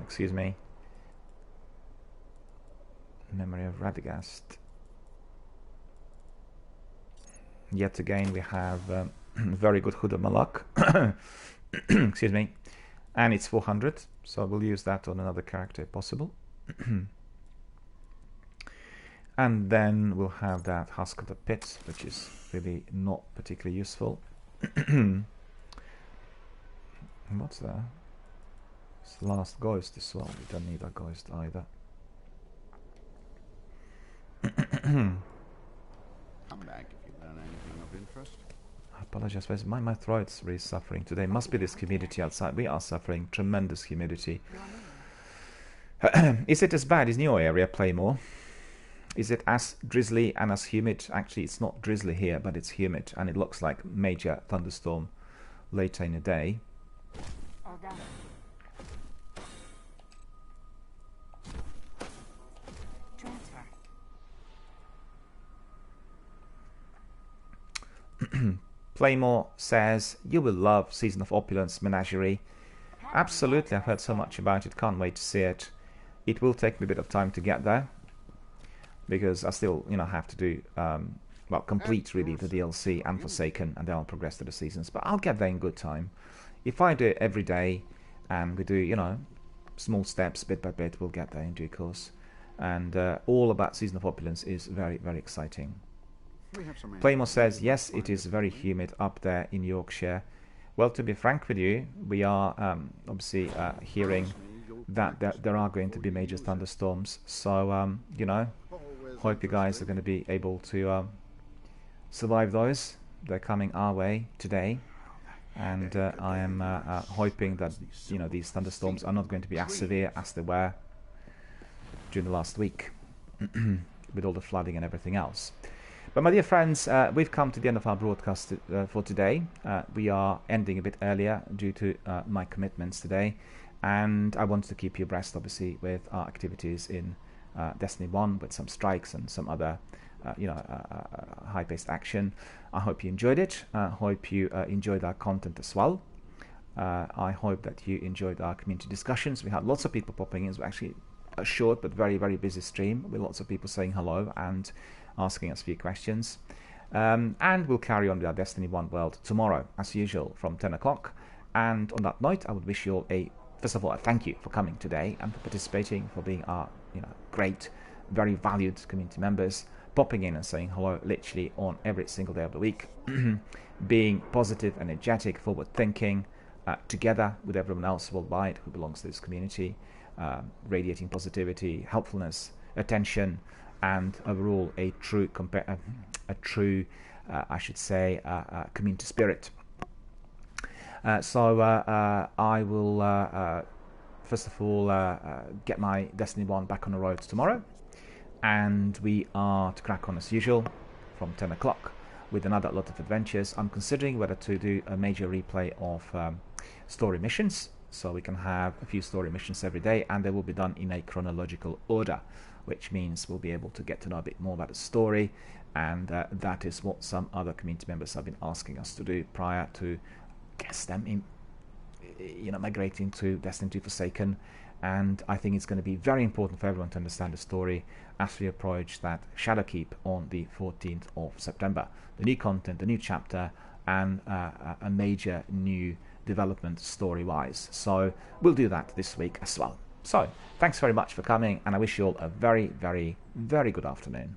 Excuse me. Memory of Radagast. Yet again, we have very good Hood of Malak. Excuse me. And it's 400, so we'll use that on another character if possible. And then we'll have that Husk of the Pit, which is really not particularly useful. What's that? It's the last ghost as well. We don't need a ghost either. Come back if you learn anything of interest. I apologize, but my throat's really suffering today. Must be this humidity outside. We are suffering tremendous humidity. Is it as bad as in your area, Playmore? Is it as drizzly and as humid? Actually, it's not drizzly here, but it's humid, and it looks like major thunderstorm later in the day. All done. Transfer. Playmore says, you will love Season of Opulence Menagerie. Absolutely, I've heard so much about it. Can't wait to see it. It will take me a bit of time to get there, because I still, have to do, well, complete really the DLC and Forsaken, and then I'll progress to the seasons. But I'll get there in good time. If I do it every day, and we do, small steps, bit by bit, we'll get there in due course. And all about Season of Opulence is very, very exciting. Playmore says, yes, it is very humid up there in Yorkshire. Well, to be frank with you, we are obviously hearing that there are going to be major thunderstorms. So, hope you guys are going to be able to survive those. They're coming our way today. And I am hoping that, these thunderstorms are not going to be as severe as they were during the last week with all the flooding and everything else. But my dear friends, we've come to the end of our broadcast for today. We are ending a bit earlier due to my commitments today. And I wanted to keep you abreast, obviously, with our activities in Destiny 1, with some strikes and some other, high-paced action. I hope you enjoyed it. I hope you enjoyed our content as well. I hope that you enjoyed our community discussions. We had lots of people popping in. It was actually a short but very, very busy stream with lots of people saying hello and asking us a few questions. And we'll carry on with our Destiny 1 world tomorrow, as usual, from 10 o'clock. And on that note, I would wish you all first of all, a thank you for coming today and for participating, for being our, great, very valued community members, popping in and saying hello literally on every single day of the week, being positive, energetic, forward-thinking, together with everyone else worldwide who belongs to this community, radiating positivity, helpfulness, attention, and overall a true, I should say, community spirit. So I will, first of all, get my Destiny 1 back on the road tomorrow. And we are to crack on as usual from 10 o'clock with another lot of adventures. I'm considering whether to do a major replay of story missions. So we can have a few story missions every day, and they will be done in a chronological order, which means we'll be able to get to know a bit more about the story. And that is what some other community members have been asking us to do prior to them in, migrating to Destiny 2 Forsaken. And I think it's going to be very important for everyone to understand the story as we approach that Shadowkeep on the 14th of September. The new content, the new chapter, and a major new development story-wise. So we'll do that this week as well. So thanks very much for coming, and I wish you all a very, very, very good afternoon.